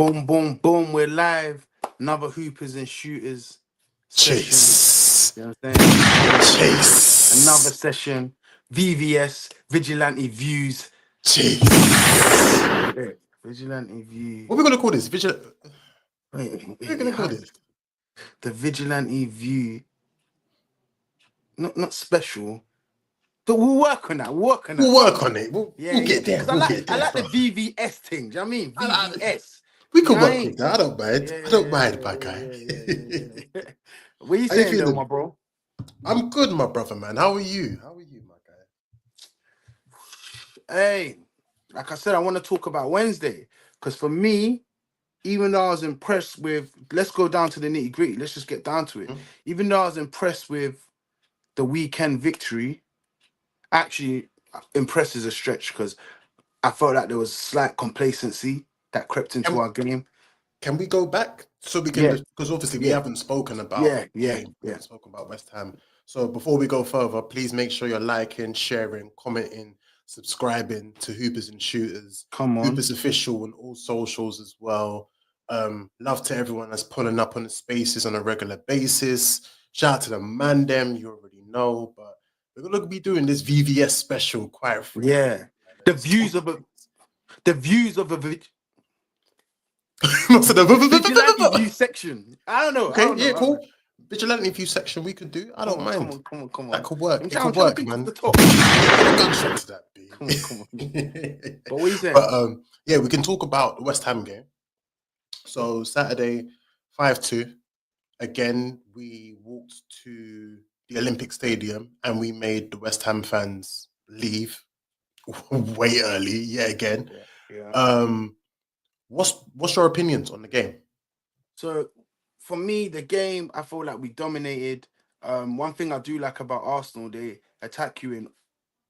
Boom, boom, boom. We're live. Another hoopers and shooters session. Chase. You know what I'm saying? Another Chase. session. VVS, Vigilante Views. Chase. Wait, Vigilante View. What are we going to call this? Wait, What are we going to call this? The Vigilante View. Not special. But we'll work on that. We'll work on it. We'll get there. Because We'll get there, I like bro. the VVS thing. Do you know what I mean? VVS. We You can know what I work mean? with that. I don't mind. Yeah, I don't mind, my guy. yeah. What are you How you saying though, my feeling? bro? I'm good, my brother, man. How are you? How are you, my guy? Hey, like I said, I want to talk about Wednesday. Because for me, even though I was impressed with, let's go down to the nitty gritty. Let's just get down to it. Hmm? Even though I was impressed with the weekend victory, actually, impressed is a stretch because I felt like there was slight complacency that crept into Can, our game. can we go back so we can, Yeah, because obviously we yeah, haven't spoken about yeah, the yeah, game. We yeah. haven't spoken about West Ham. So before we go further, please make sure you're liking, sharing, commenting, subscribing to Hoopers and Shooters, Come on. Hoopers Official on all socials as well. Love to everyone that's pulling up on the spaces on a regular basis. Shout out to the man them, you already know, but we're gonna be doing this VVS special quite frequently. Yeah. Man. The There's so views of a the views of a vigilante view section. I don't know. I Okay, don't yeah, know. I don't know. cool. Vigilante view section we could do. I don't mind. Come That on. could work. It I'm could trying to work, think off the man. top. Get a gunshot to that, Come on. B. But what are you saying? But yeah, we can talk about the West Ham game. So Saturday, 5-2. Again, we walked to the Olympic Stadium and we made the West Ham fans leave way early. Yeah, again. Yeah. Um, what's your opinions on the game? So for me, the game, I feel like we dominated. One thing I do like about Arsenal, they attack you in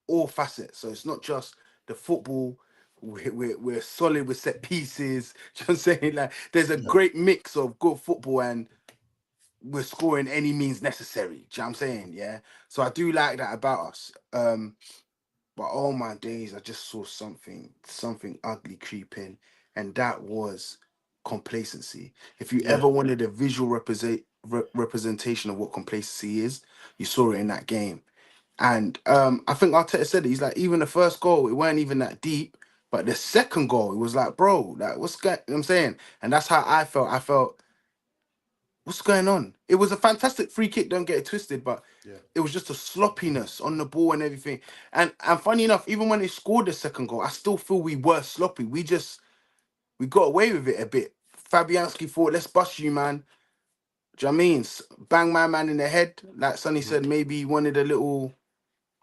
all facets. So it's not just the football. We're solid with set pieces. You know what I'm saying? Like there's a Yeah. great mix of good football and we're scoring any means necessary. Do you know what I'm saying? Yeah. So I do like that about us. But all my days, I just saw something ugly creeping, and that was complacency. If you Yeah. ever wanted a visual representation of what complacency is, you saw it in that game. And I think Arteta said it. He's like, even the first goal, it weren't even that deep. But the second goal, it was like, bro, like what's going? You know what I'm saying, and that's how I felt. I felt, what's going on? It was a fantastic free kick. Don't get it twisted, but Yeah. it was just a sloppiness on the ball and everything. And funny enough, even when they scored the second goal, I still feel we were sloppy. We got away with it a bit. Fabianski thought, let's bust you, man. Do you know what I mean? Bang my man in the head. Like Sonny Mhm. said, maybe he wanted a little,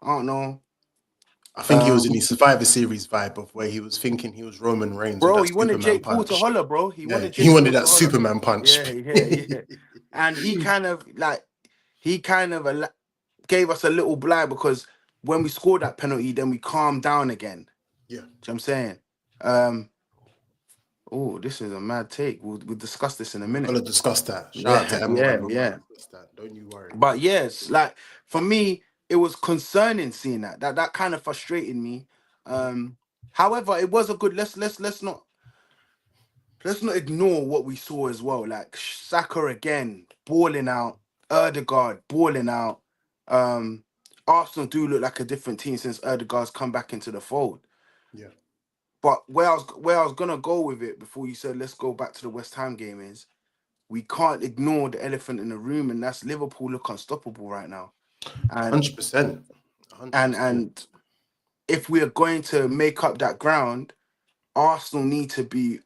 I don't know. I think he was in Um, his Survivor Series vibe of where he was thinking he was Roman Reigns with bro, that he wanted Superman Jake Paul to punch. holler, bro. He Yeah, wanted he Jake wanted Paul to that holler. Superman punch. Yeah. And he kind of gave us a little blind because when we scored that penalty, then we calmed down again. Yeah, Do you know what I'm saying? Um, oh, this is a mad take. We'll discuss this in a we're minute. gonna discuss that. Shout out to Yeah, M1. We're gonna yeah. discuss that. Don't you worry. But yes, like for me, it was concerning seeing that. That kind of frustrated me. Mhm. However, it was a good. Let's not ignore what we saw as well. Like Saka again, balling out. Erdegaard balling out. Um, Arsenal do look like a different team since Erdegaard's come back into the fold. Yeah, But where I was gonna go with it before you said let's go back to the West Ham game is we can't ignore the elephant in the room, and that's Liverpool look unstoppable right now. And 100%, hundred and percent. and if we are going to make up that ground, Arsenal need to be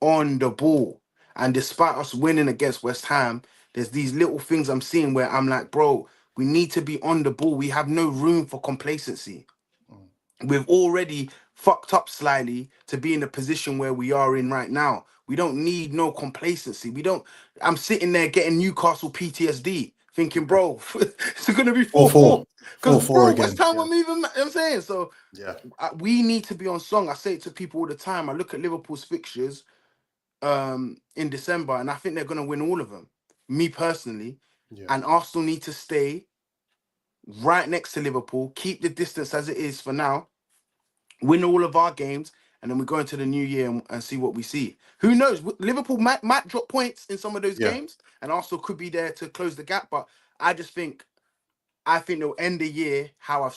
on the ball. And despite us winning against West Ham, there's these little things I'm seeing where I'm like, bro, we need to be on the ball. We have no room for complacency. Mm. We've already fucked up slightly to be in the position where we are in right now. We don't need no complacency. We don't. I'm sitting there getting Newcastle PTSD, thinking, bro, it's gonna be 4-4, 4-4. Because 4-4 bro, West again. Ham Yeah, were moving. You know what I'm saying? So yeah, we need to be on song. I say it to people all the time. I look at Liverpool's fixtures in December, and I think they're gonna win all of them. Me personally, yeah. and Arsenal need to stay right next to Liverpool, keep the distance as it is for now, win all of our games, and then we go into the new year and see what we see. Who knows? Liverpool might drop points in some of those Yeah. games, and Arsenal could be there to close the gap. But I just think I think they'll end the year how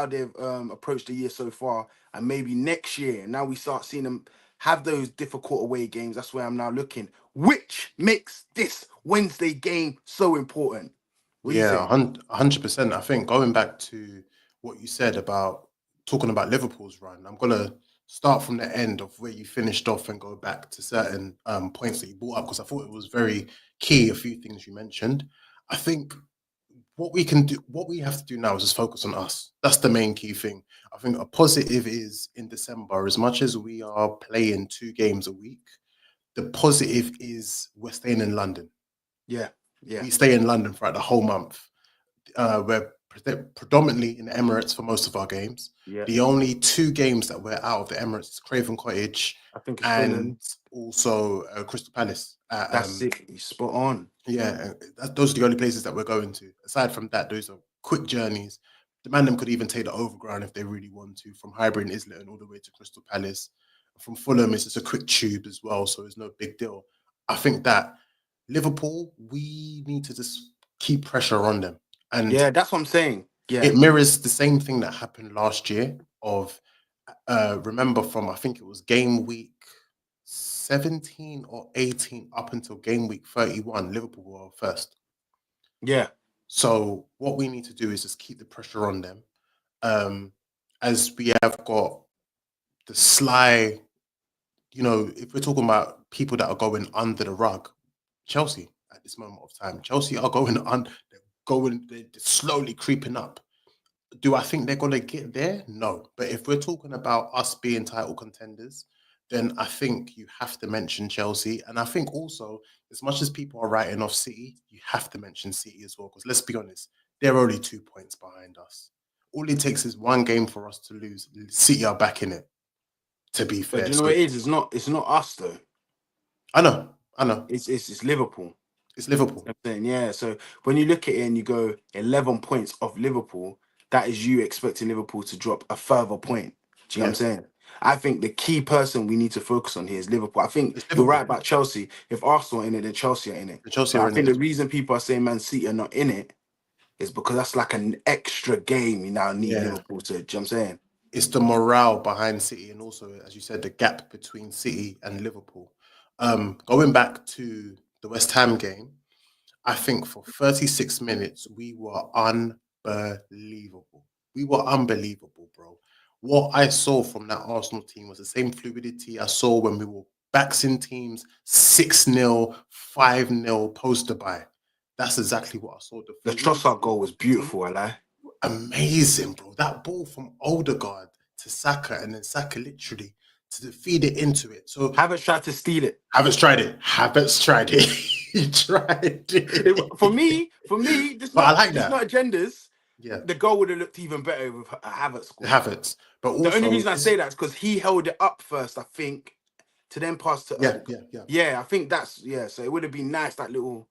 they've approached the year so far, and maybe next year. Now we start seeing them have those difficult away games. That's where I'm now looking, which makes this Wednesday game so important. What do you Yeah, say? 100%. I think going back to what you said about talking about Liverpool's run, I'm gonna start from the end of where you finished off and go back to certain points that you brought up because I thought it was very key. A few things you mentioned. I think what we can do, what we have to do now is just focus on us. That's the main key thing. I think a positive is in December, as much as we are playing 2 games a week, the positive is we're staying in London. Yeah, yeah, We stay in London throughout the whole month. We're predominantly in the Emirates for most of our games. yeah. The only 2 games that we're out of the Emirates is Craven Cottage I think it's and Fulham. also Crystal Palace. That's it. You spot on. Yeah, those are the only places that we're going to. Aside from that, those are quick journeys. The man them could even take the overground if they really want to, from Highbury and Islington all the way to Crystal Palace. From Fulham, it's just a quick tube as well, so it's no big deal. I think that Liverpool, we need to just keep pressure on them. And Yeah, that's what I'm saying. Yeah, it mirrors the same thing that happened last year of remember from I think it was game week 17 or 18 up until game week 31, Liverpool were first. yeah. So what we need to do is just keep the pressure on them. Um, as we have got the sly, if we're talking about people that are going under the rug, Chelsea at this moment of time, Chelsea are they're slowly creeping up. Do I think they're going to get there? No. But if we're talking about us being title contenders, then I think you have to mention Chelsea. And I think also, as much as people are writing off City, you have to mention City as well. Because let's be honest, they're only 2 points behind us. All it takes is one game for us to lose. City are back in it, to be But do fair. you know what So it is? It's not us though. I know. It's Liverpool. It's Liverpool. I'm saying, yeah. So when you look at it and you go 11 points off Liverpool, that is you expecting Liverpool to drop a further point. Do you know what I'm Yeah, saying? I think the key person we need to focus on here is Liverpool. I think it's you're right Liverpool. about Chelsea. If Arsenal are in it, then Chelsea are in it. The Chelsea But are I in it think the as well. reason people are saying Man City are not in it is because that's like an extra game you now need Yeah. Liverpool to. Do you know what I'm saying? It's the morale behind City, and also, as you said, the gap between City and Liverpool. Going back to the West Ham game, I think for 36 minutes we were unbelievable. We were unbelievable, bro. What I saw from that Arsenal team was the same fluidity I saw when we were backing teams 6-0, 5-0 poster by. That's exactly what I saw. The The fluidity Trossard goal was of the team, beautiful, I lie. amazing, bro. That ball from Odegaard to Saka, and then Saka literally to feed it into it. So Havertz tried to steal it. Havertz tried it. Havertz tried it. He tried it. For me, But I like this that. not agendas. Yeah, The goal would have looked even better with a Havertz scored. Havertz. But The only also, reason I say that is because he held it up first, I think, to then pass to yeah, Odegaard. yeah, yeah. Yeah, I think that's yeah. So it would have been nice that little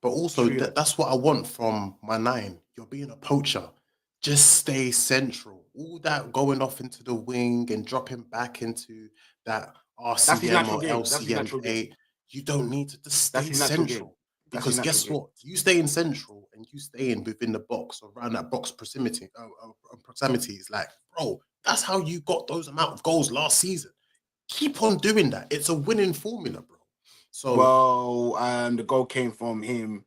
But also, trio. that's what I want from my nine. You're being a poacher. Just stay central. All that going off into the wing and dropping back into that That's his RCM natural or game. That's his LCM natural game. eight. You don't need to just That's stay his natural game. central. That's his Because natural guess game. what? You stay in central and you stay in within the box or around that box proximity. Proximity is like, bro, that's how you got those amount of goals last season. Keep on doing that. It's a winning formula, bro. So Well, the goal came from him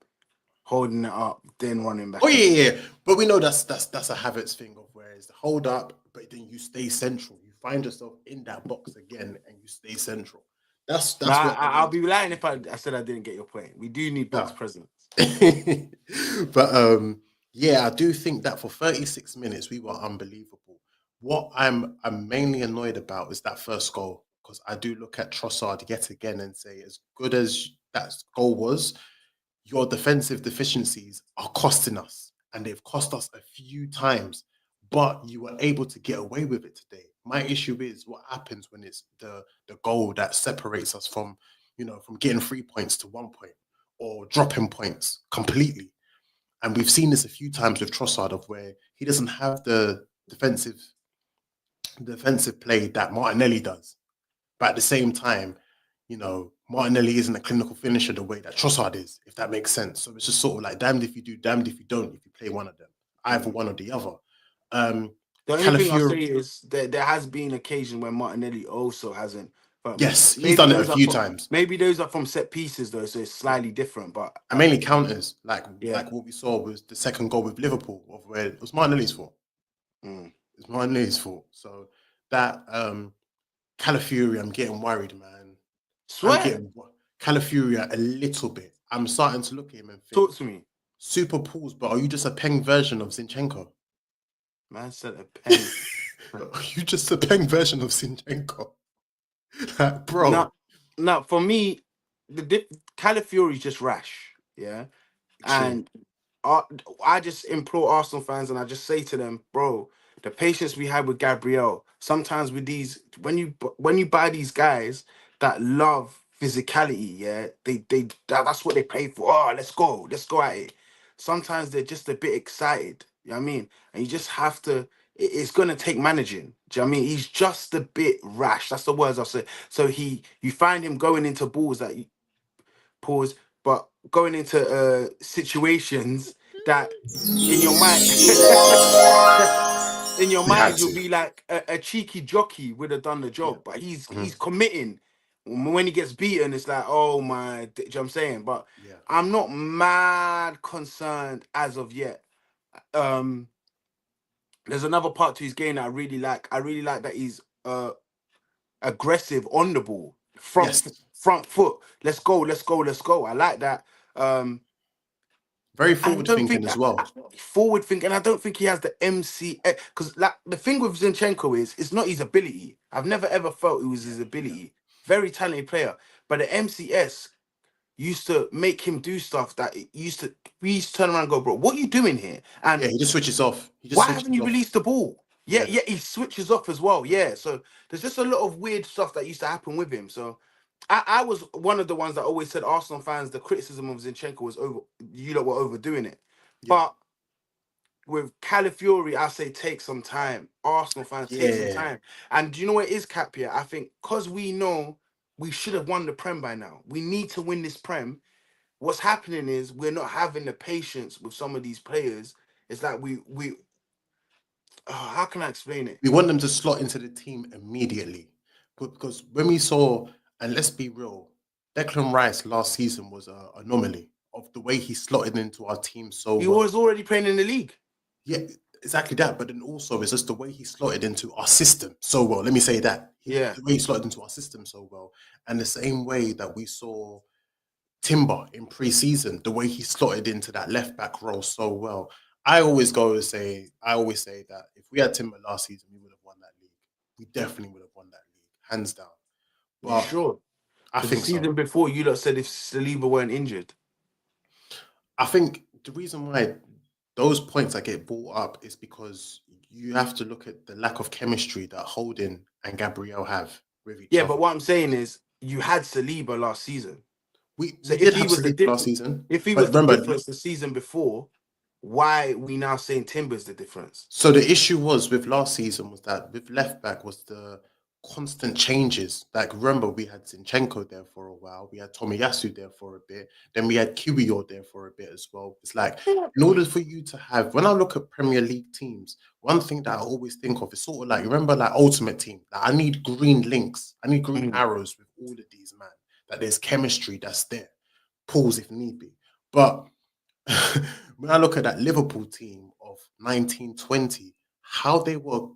holding it up, then running oh back yeah, in. yeah, yeah. But we know that's a habits thing of where it's the hold up, but then you stay central. You find yourself in that box again, and you stay central. But That's what I I'll want be to lying achieve. if I said I didn't get your point. We do need box No. presence. But yeah, I do think that for 36 minutes we were unbelievable. What I'm mainly annoyed about is that first goal because I do look at Trossard yet again and say, as good as that goal was, your defensive deficiencies are costing us, and they've cost us a few times. But you were able to get away with it today. My issue is what happens when it's the goal that separates us from, from getting 3 points to 1 point or dropping points completely. And we've seen this a few times with Trossard of where he doesn't have the defensive play that Martinelli does. But at the same time, Martinelli isn't a clinical finisher the way that Trossard is, if that makes sense. So it's just sort of like damned if you do, damned if you don't, if you play one of them, either Mm. one or the other. Um, The only thing I'll Calafiori, say is that there has been occasion where Martinelli also hasn't, but yes, he's maybe done it a those are few from times. set pieces though, so it's Yeah. slightly different. But And mainly counters, like yeah, what we saw was the second goal with Liverpool, of where it was Martinelli's fault. mm. It's Martinelli's fault. So that Calafury, I'm getting worried, man. I'm Swear, getting Calafury a little bit. I'm starting to look at him and think, talk to me. super pools, but are you just a Peng version of Zinchenko? Man said a peng. Are you just a Peng version of Zinchenko? Like, bro, Now, now for me, Calafiori is just rash. Yeah, true. and I, I just implore Arsenal fans and I just say to them, bro, the patience we had with Gabriel, sometimes with these, when you buy these guys that love physicality, yeah, that's what they pay for. Oh, let's go at it. Sometimes they're just a bit excited, you know what I mean? And you just have to, it's gonna take managing. Do you know what I mean? He's just a bit rash. That's the words I'll say. So you find him going into balls that pause, but going into situations that in your mind, in your He had mind, you'll to. be like a cheeky jockey would have done the Yeah. job, but he's Mhm. committing. When he gets beaten, it's like, oh my, do you know what I'm saying? But Yeah. I'm not mad concerned as of yet. Um, there's another part to his game that I really like. I really like that he's aggressive on the ball, Yes. front foot. Let's go, let's go, let's go. I like that. Very And I forward don't thinking think as well. forward thinking. I don't think he has the MC because like the thing with Zinchenko is it's not his ability. I've never ever felt it was Yeah. his Yeah. ability. Very talented player, but the MCS used to make him do stuff that it used to we used to turn around and go, bro, what are you doing here? And Yeah. He just switches off. He just why haven't switches you off. released the ball? Yeah, Yeah. yeah, he switches off as well. Yeah, so there's just a lot of weird stuff that used to happen with him. So I was one of the ones that always said Arsenal fans the criticism of Zinchenko was over. You lot were overdoing it, Yeah. but with Calafiori, I say take some time. Arsenal fans, take some Yeah. time. And do you know what it is, Capia? I think because we know we should have won the Prem by now. We need to win this Prem. What's happening is we're not having the patience with some of these players. It's like how can I explain it? We want them to slot into the team immediately. But because when we saw, and let's be real, Declan Rice last season was an anomaly of the way he slotted into our team so He well. was already playing in the league. Yeah, exactly that. But then also, it's just the way he slotted into our system so well. Let me say that. Yeah, The way he slotted into our system so well. And the same way that we saw Timber in pre-season, the way he slotted into that left back role so well. I always say that if we had Timber last season, we would have won that league. We definitely would have won that league, hands down. you But sure? I Because the think so. season before, you lot said if Saliba weren't injured. I think the reason why those points that get brought up is because you have to look at the lack of chemistry that Holding and Gabriel have with each Yeah, but other. what I'm saying is you had Saliba last season. So We did have Saliba last season, if he but was the remember, difference the season before, why we now saying Timber's the difference? so the issue was with last season was that with left back was the constant changes. Like remember, we had Zinchenko there for a while, we had Tomiyasu there for a bit, then we had Kiwior there for a bit as well. It's like in order for you to have, when I look at Premier League teams, one thing that I always think of is sort of like remember like Ultimate Team. Like I need green links, I need green Mm. arrows with all of these man. That there's chemistry that's there, pulls if need be, but when I look at that Liverpool team of 1920, how they were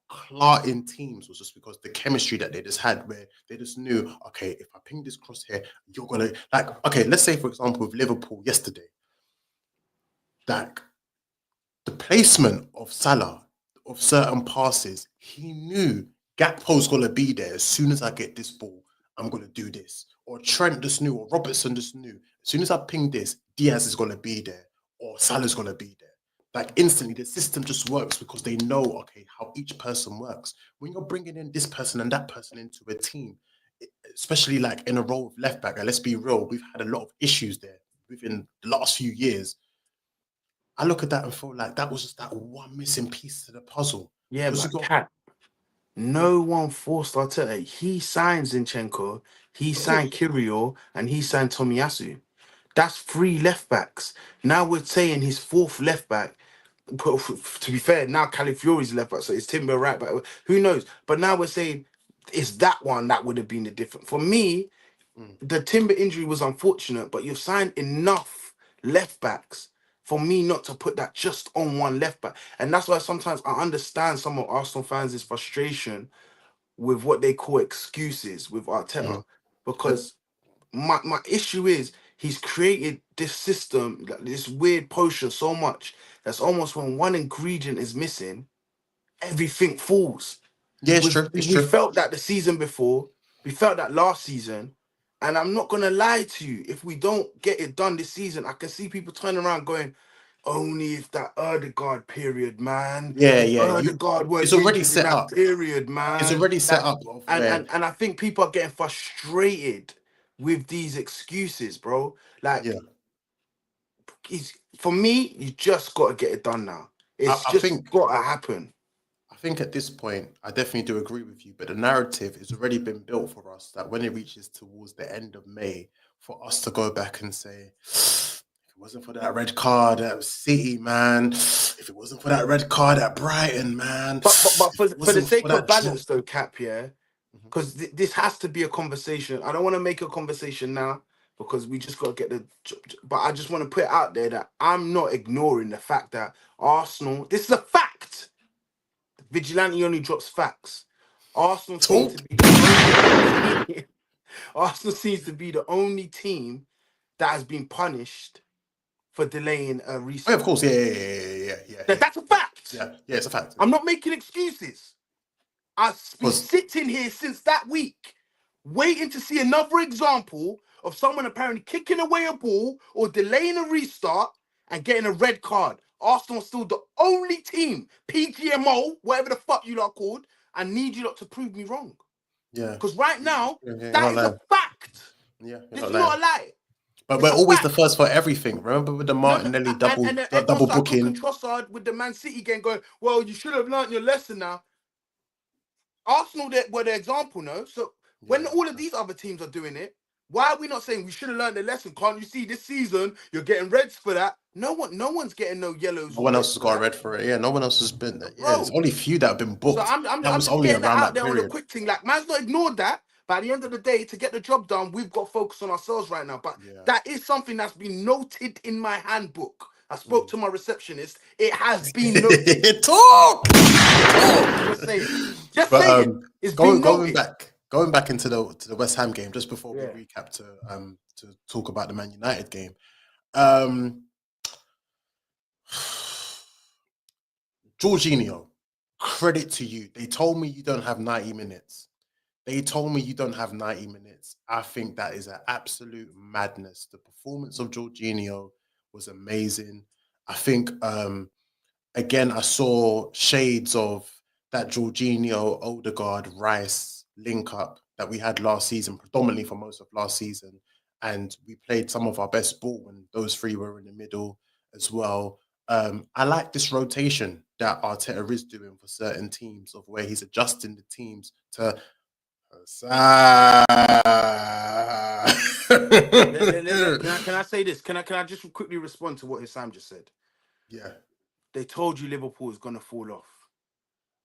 clarting teams was just because the chemistry that they just had, where they just knew, okay, if I ping this cross here, you're gonna like, okay, let's say for example with Liverpool yesterday, like the placement of Salah of certain passes, he knew Gakpo's gonna be there as soon as I get this ball. I'm gonna do this. Or Trent just knew, or Robertson just knew. As soon as I ping this, Diaz is gonna be there, or Salah's gonna be there. Like instantly, the system just works because they know, okay, how each person works. When you're bringing in this person and that person into a team, especially like in a role of left back, and let's be real, we've had a lot of issues there within the last few years. I look at that and feel like that was just that one missing piece to the puzzle Yeah, because you but got Cat. No one forced Arteta. He signed Zinchenko, he Of signed course. Kyrgios, and he signed Tomiyasu. That's three left backs. Now we're saying his fourth left back. But to be fair, now Calafiori's left back, so it's Timber right back. Who knows? But now we're saying it's that one that would have been the difference. For me, Mm. the Timber injury was unfortunate, but you've signed enough left backs for me not to put that just on one left back. And that's why sometimes I understand some of Arsenal fans' frustration with what they call excuses with Mhm. Arteta. But Because my issue is he's created this system, like this weird potion so much that's almost when one ingredient is missing, everything falls. yeah, it's We've true. we, It's we true. felt that the season before, we felt that last season, and I'm not gonna lie to you. If we don't get it done this season, I can see people turning around going, "Only if that Erdegaard period, man. Yeah, If yeah. Erdegaard It's weren't already injured in set that up. period, It's man." already set Like, up of and where. and and I think people are getting frustrated with these excuses, bro. Yeah, Like, for me, you just got to get it done now. I, It's I just think got to happen. I think at this point, I definitely do agree with you, but the narrative has already been built for us that when it reaches towards the end of May, for us to go back and say, if it wasn't for that red card at City, man, if it wasn't for that red card at Brighton, man, But if for it for the wasn't for sake of that draw. balance, though, Cap, yeah, Mhm. because this has to be a conversation. I don't want to make a conversation now because we just got to get the. But I just want to put it out there that I'm not ignoring the fact that Arsenal. This is a fact. Vigilante only drops facts. Arsenal seem to Talk. be the only team. Arsenal seems to be the only team that has been punished for delaying a Oh, yeah, of restart. course, yeah, That's a yeah, fact. yeah. It's a fact. I'm not making excuses. I've been Because sitting here since that week, waiting to see another example of someone apparently kicking away a ball or delaying a restart and getting a red card. Arsenal's still the only team, PGMO, whatever the fuck you lot called. I need you lot to prove me wrong. yeah, Because right now, you're that not is a lying. fact. Yeah, you're This not is lying. not a lie. But It's we're a always the fact. first for everything. Remember with the No, no, Martinelli double and double also I took booking. Trossard with the Man City game going, well, you should have learned your lesson now. Arsenal were the example, no? So when Yeah, all of these other teams are doing it, why are we not saying we should have learned the lesson? Can't you see this season you're getting reds for that? No one's getting no yellows no or one else reds has for got a that, red for it. Yeah, no one else has been. Yeah, there's bro. only few that have been So booked. That I'm was just only getting that around out that there on the period. quick thing. Like, man's not ignored that. But at the end of the day, to get the job done, we've got to focus on ourselves right now. But Yeah. that is something that's been noted in my handbook. I spoke Mm. to my receptionist. It has been noted. Talk, talk. Just saying. Just But saying. It's going been going noted. back going back into the West Ham game just before we Yeah. recap to talk about the Man United game. Um, Jorginho, credit to you. They told me you don't have 90 minutes. They told me you don't have 90 minutes. I think that is an absolute madness. The performance of Jorginho was amazing. I think again I saw shades of that Jorginho, Odegaard, Rice link up that we had last season, predominantly for most of last season. And we played some of our best ball when those three were in the middle as well. I like this rotation that Arteta is doing for certain teams of where he's adjusting the teams to Can I say this? Can I just quickly respond to what Sam just said? yeah. They told you Liverpool is gonna fall off.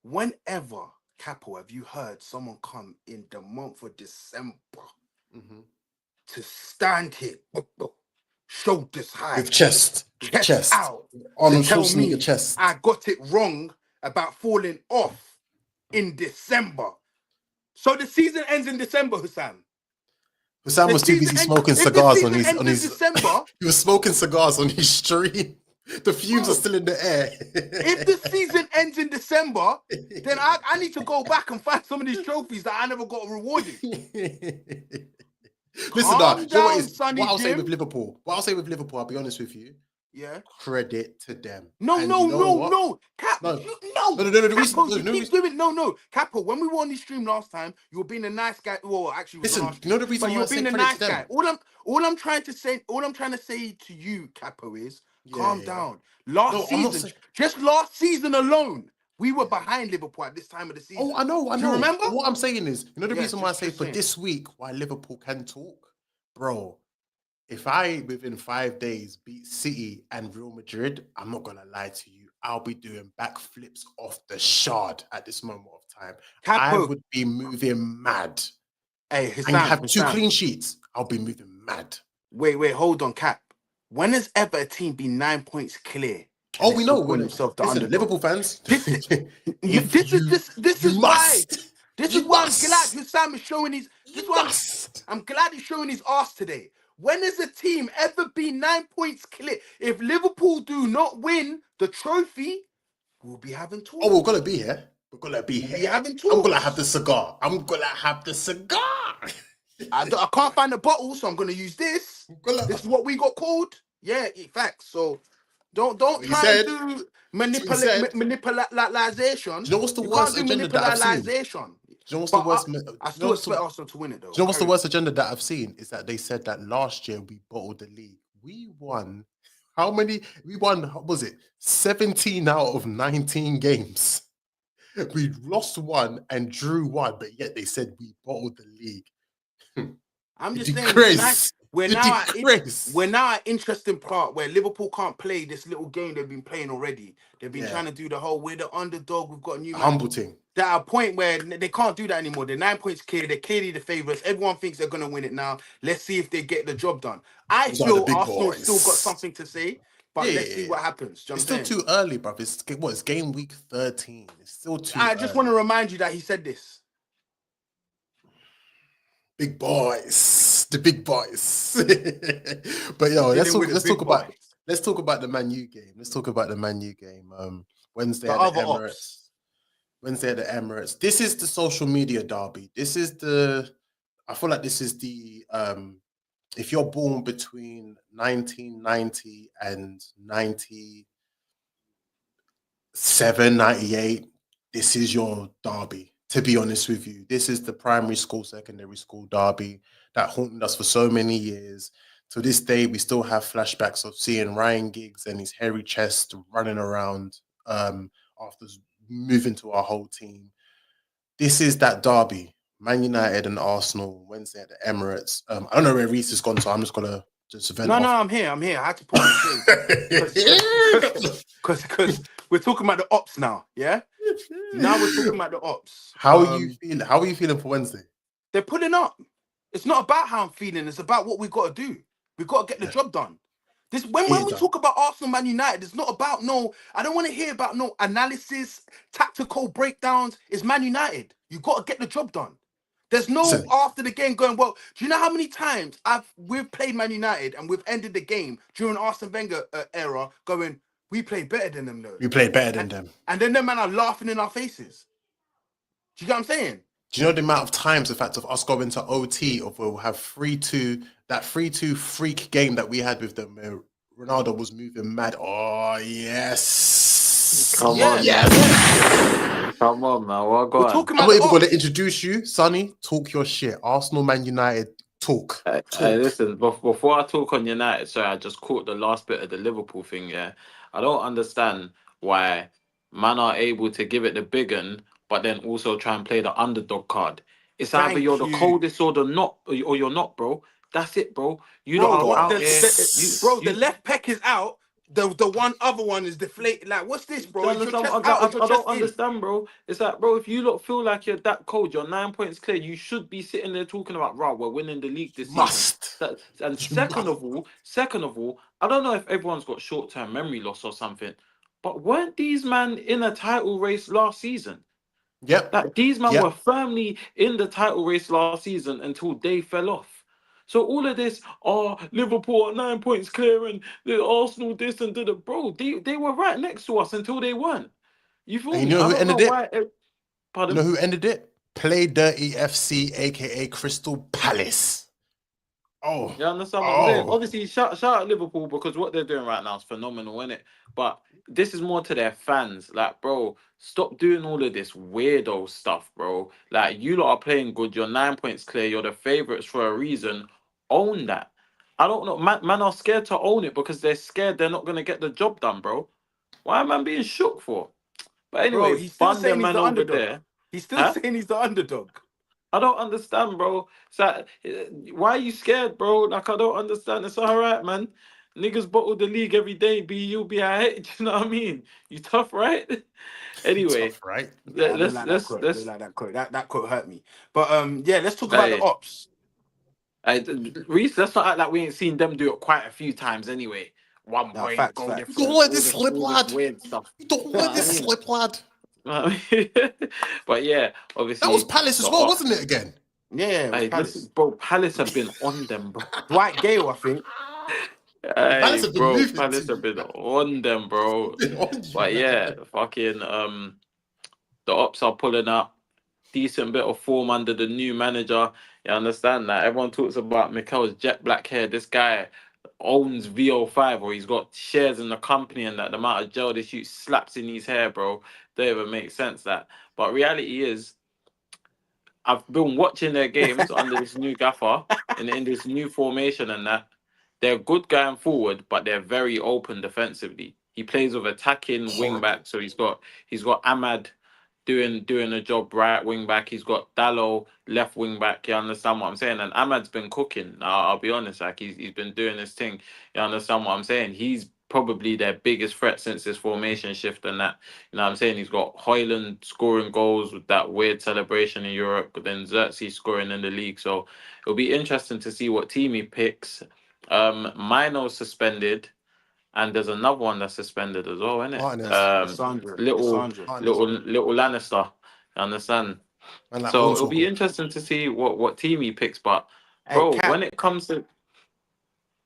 Whenever, Capo, have you heard someone come in the month of December Mm-hmm. to stand here, shoulders With high, chest chest, out, to Arnold tell Schwarzenegger me I chest. got it wrong about falling off in December? So the season ends in December, Hussein. Sam The was too season busy ends. smoking If the cigars season on ends in his. December, He was smoking cigars on his stream. The fumes are bro, still in the air. if the season ends in December, then I need to go back and find some of these trophies that I never got rewarded. Listen, nah, Calm you know what down, is Sonny what I'll say with Jim. Liverpool. What I'll say with Liverpool, I'll be honest with you. Yeah. Credit to them. No, And you no, know no, what? no. No, No. no. The reason, Capo, no, you no keep reason. doing no. Capo, when we were on the stream last time, you were being a nice guy. Well, actually, it was on our Listen, you know stream, the reason but you why I were say being a credit to nice guy. them. All I'm trying to say to you, Capo, is Yeah, calm yeah. down. Last No, I'm not season, saying. just last season alone, We were behind Liverpool at this time of the Oh, season. I know, I Do you know. remember? But what I'm saying is, the Yeah, reason why I say just for saying. this week why Liverpool can talk, bro. If I within 5 days beat City and Real Madrid, I'm not gonna lie to you. I'll be doing backflips off the shard at this moment of time. I Capo. would be moving mad. Hey, And Hissam, have two Hissam. clean sheets. I'll be moving mad. Wait, hold on, Cap. When has ever a team been 9 points clear and Oh, they're we still know. calling themselves the Listen, underdog? Liverpool fans, This, if this you is why. must, This is you why I'm glad must, Hissam is showing his. This is you why must. I'm glad he's showing his ass today. When has a team ever been 9 points clear? If Liverpool do not win the trophy, we'll be having Oh, we're talks. gonna be here. We're gonna be We'll be here. having I'm gonna have the talks. cigar. I'm gonna have the cigar. I can't find the bottle, so I'm gonna use this. I'm gonna. This is what we got called. Yeah, facts. So don't What you try and said. do That's what you said. manipulation. Do you know what's the You can't worst do agenda that I've seen? Do manipulation. you know what's the But worst? Do I you know still what's the, expect do Arsenal to win it though. you know what's the Carry on. worst agenda that I've seen is that they said that last year we bottled the league. We won. How many? We won. What was it 17 out of 19 games? We lost one and drew one, but yet they said we bottled the league. I'm The just saying it's nice. disgrace. The We're disgrace. now at interesting part where Liverpool can't play this little game they've been playing already. They've been Yeah, trying to do the whole we're the underdog. We've got a new a man. humble thing. They're at a point where they can't do that anymore. They're 9 points clear. They're clearly the favourites. Everyone thinks they're going to win it now. Let's see if they get the job done. I Those are the feel big Arsenal still got boys. something to say, Yeah, but yeah, let's see yeah. what happens. Do you know It's what I'm still saying? too early, bruv. It's what? It's game week 13. It's still too I just want to early. remind you that he said this. Big boys, the big boys. But We're yo, dealing with the let's big talk about boys, the Man U game. Let's talk about the Man U game. Wednesday the at the other ops. Emirates. Wednesday at the Emirates. This is the social media derby. This is the. I feel like this is the. If you're born between 1990 and 97, 98, this is your derby. To be honest with you, this is the primary school, secondary school derby that haunted us for so many years. To this day, we still have flashbacks of seeing Ryan Giggs and his hairy chest running around after moving to our whole team. This is that derby, Man United and Arsenal, Wednesday at the Emirates. I don't know where Reese has gone, so I'm just gonna just vent No, off. I'm here. I'm here. I had to put on the shade because we're talking about the ops now. Yeah. Now we're talking about the ops. How are you feeling? How are you feeling for Wednesday? They're pulling up. It's not about how I'm feeling. It's about what we got to do. We got to get the Yeah, job done. This get when it we done. talk about Arsenal, Man United, it's not about no. I don't want to hear about no analysis, tactical breakdowns. It's Man United. You got to get the job done. There's no Listen, after the game going, well, do you know how many times we've played Man United and we've ended the game during Arsene Wenger era going, we played better than them though. we played better than And, them. and then them man are laughing in our faces. Do you get what I'm saying? Do you know the amount of times, the fact of us going to OT, of we'll have 3-2, that 3-2 freak game that we had with them where Ronaldo was moving mad. Oh, yes. Come Yeah, on, Yes. man. yeah. Come on, man. What go We're on? talking I'm about not the even going to ops. introduce you, Sonny. Talk your shit. Arsenal, Man United, talk. Hey, Talk. listen, before I talk on United, sorry, I just caught the last bit of the Liverpool thing, yeah. I don't understand why man are able to give it the big un, but then also try and play the underdog card. It's either you're Thank the you. coldest or the not, or you're not, bro. That's it, bro. You Bro, lot are what out here. the You left pec is out. The one other one is deflated. Like, what's this, Do bro? you Is your understand? chest out? Is your I don't chest in? understand, bro. It's like, bro, if you lot feel like you're that cold, you're 9 points clear, you should be sitting there talking about, right, we're winning the league You this season. must. That, and You must. second of all, I don't know if everyone's got short-term memory loss or something, but weren't these man in a title race last season? Yep. Like these men were Yep. firmly in the title race last season until they fell off. So all of this, oh, Liverpool are 9 points clear and the Arsenal this and that, bro, they were right next to us until they weren't. You feel And you me? know I who don't know ended it? why. You know Pardon? who ended it? Play Dirty FC, aka Crystal Palace. Oh, You understand what I'm saying? oh. Obviously, shout out Liverpool because what they're doing right now is phenomenal, isn't it? But this is more to their fans. Like, bro, stop doing all of this weirdo stuff, bro. Like, you lot are playing good. You're 9 points clear. You're the favourites for a reason. Own that. I don't know. Man are scared to own it because they're scared they're not going to get the job done, bro. Why am I being shook for? But Bro, anyway, he's still bun saying them he's man the over underdog. there. He's still Huh? saying he's the underdog. I don't understand, bro. It's like, why are you scared, bro? Like, I don't understand. It's all right, man. Niggas bottle the league every day. Be alright. Do you know what I mean? You tough, right? Anyway, Tough, right? Nah, I don't let's like that let's quote. I don't let's. like that quote. That quote hurt me. But yeah, let's talk about the Hey, ops. Reese, let's not act like we ain't seen them do it quite a few times anay. One Nah, point, facts, goal You facts. don't difference, let this slip, all this lad. weird stuff. You don't You know let what I this mean? slip, lad. But yeah, That was obviously Palace the as well, wasn't it? Again. Yeah, it was hey, listen, Palace. bro, Palace have been on them, bro. Dwight Gale, I think. Palace Hey, have been bro, moving to Palace have you, been man. on them, bro. Been on you, But yeah, man. fucking the ops are pulling up. Decent bit of form under the new manager. You understand that? Everyone talks about Mikel's jet black hair. This guy owns VO5 or he's got shares in the company and that the amount of gel they shoot slaps in his hair, bro. Don't even make sense that. But reality is I've been watching their games under this new gaffer in this new formation and that. They're good going forward, but they're very open defensively. He plays with attacking wing Horrible. back, so he's got Ahmad doing a job right wing back. He's got Dallo left wing back. You understand what I'm saying? And Ahmad's been cooking. I'll be honest, like he's been doing his thing. You understand what I'm saying? He's probably their biggest threat since this formation shift and that. You know what I'm saying? He's got Hoyland scoring goals with that weird celebration in Europe, but then Xerxes scoring in the league. So it'll be interesting to see what team he picks. Mino's suspended, and there's another one that's suspended as well, isn't it? Partners. Little Lissandra. Partners. little Lannister. You understand? And like So it'll be Hornswoggle. interesting to see what team he picks. But Hey, bro, when Cap, it comes to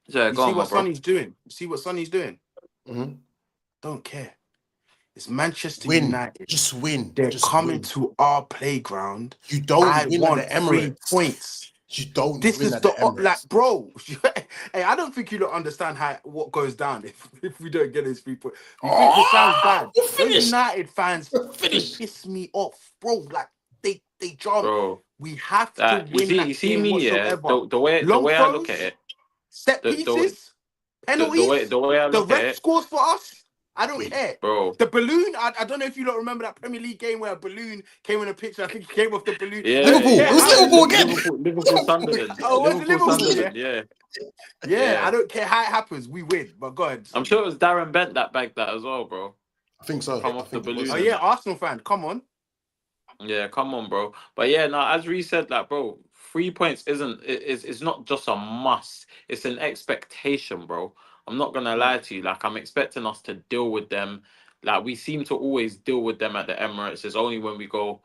yeah, you go see on, my what bro. Sonny's doing? You see what Sonny's doing? Mm-hmm. Don't care. It's Manchester Win. United. Just win. They're Just coming win. to our playground. You don't I win at the want three Emirates. points. You don't This win is at the the like, Emirates. bro. Hey, I don't think you don't understand how what goes down if we don't get those 3 points. You think it sounds bad? Oh, we're Those finished. United fans, We're they finished. piss me off, bro. Like they jump. Bro, We have to that win you that see game me, yeah. whatsoever. The Long way I look at throws, it, set the the pieces, penalties. the way I The look at ref it, scores for us. I don't Win. care. bro. The balloon, I don't know if you don't remember that Premier League game where a balloon came in a picture. I think he came off the balloon. I Yeah, don't Liverpool. care It yeah, was how yeah. it Liverpool again. looks. Liverpool Liverpool Sunderland, again. Oh, was it Liverpool It was Liverpool? Liverpool. Yeah. Sunderland. Yeah, Yeah, I yeah. don't care how it happens. We win. But go ahead, I'm Sonny. sure it was Darren Bent that bagged that as well, bro. I think so. Come I off the think it Oh balloon was. and yeah, that. Arsenal fan. Come on. Yeah, come on, bro. But yeah, no, as Reece said, like, bro, 3 points isn't it's not just a must. It's an expectation, bro. I'm not gonna lie to you. Like, I'm expecting us to deal with them. Like, we seem to always deal with them at the Emirates. It's only when we go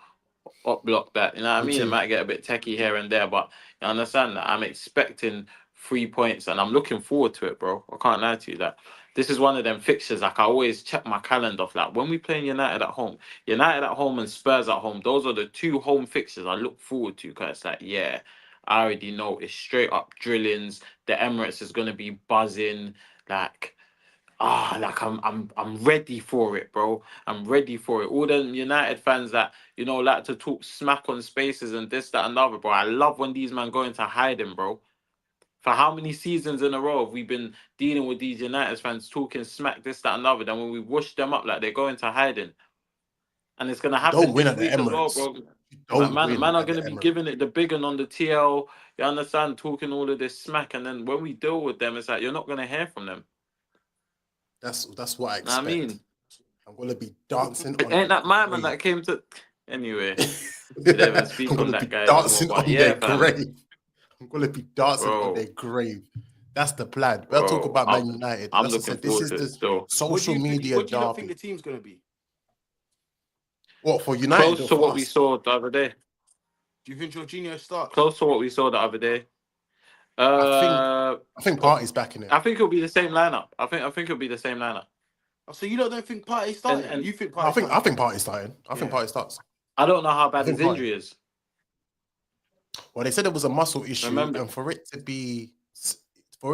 up block that, you know what I Me mean? It too. might get a bit techie here and there, but you understand that I'm expecting 3 points and I'm looking forward to it, bro. I can't lie to you. That this is one of them fixtures. Like I always check my calendar off. Like when we play United at home, and Spurs at home, those are the two home fixtures I look forward to because it's like, yeah, I already know it's straight up drillings. The Emirates is gonna be buzzing. Like like I'm ready for it, bro. I'm ready for it. All the United fans that like to talk smack on spaces and this, that, and the other, bro. I love when these men go into hiding, bro. For how many seasons in a row have we been dealing with these United fans talking smack, this, that, and the other? Then when we wash them up, like they go into hiding, and it's gonna You don't happen win this at the week as well, Emirates. bro. You Like don't win man are at the gonna be Emirates. giving it the big one on the TL. You understand? Talking all of this smack, and then when we deal with them, it's like you're not gonna hear from them. That's what I Know what I expect. mean. I'm gonna be dancing on Ain't their that my man grave. that came to? Anyway, we didn't even I'm speak on gonna that be guy no more. dancing But on their yeah, fam, grave. I'm gonna be dancing on bro, their grave. That's the plan. We'll talk bro, about I'm Man United. I'm As I looking said, this forward is to it the still. What do social you think? media What do you not think the derby. team's gonna be? What, for United Close or to for what we us? saw the other day. Do you think Jorginho starts? Close to what we saw the other day. I think Uh, I think Party's back in it. I think it'll be the same lineup. I think it'll be the same lineup. Oh, so you don't think Partey And starting? and You think I Partey think I starting? think Party's starting. I think Yeah. Party starts. I don't know how I bad his think Party. injury is. Well, they said it was a muscle issue, Remember? and for it to be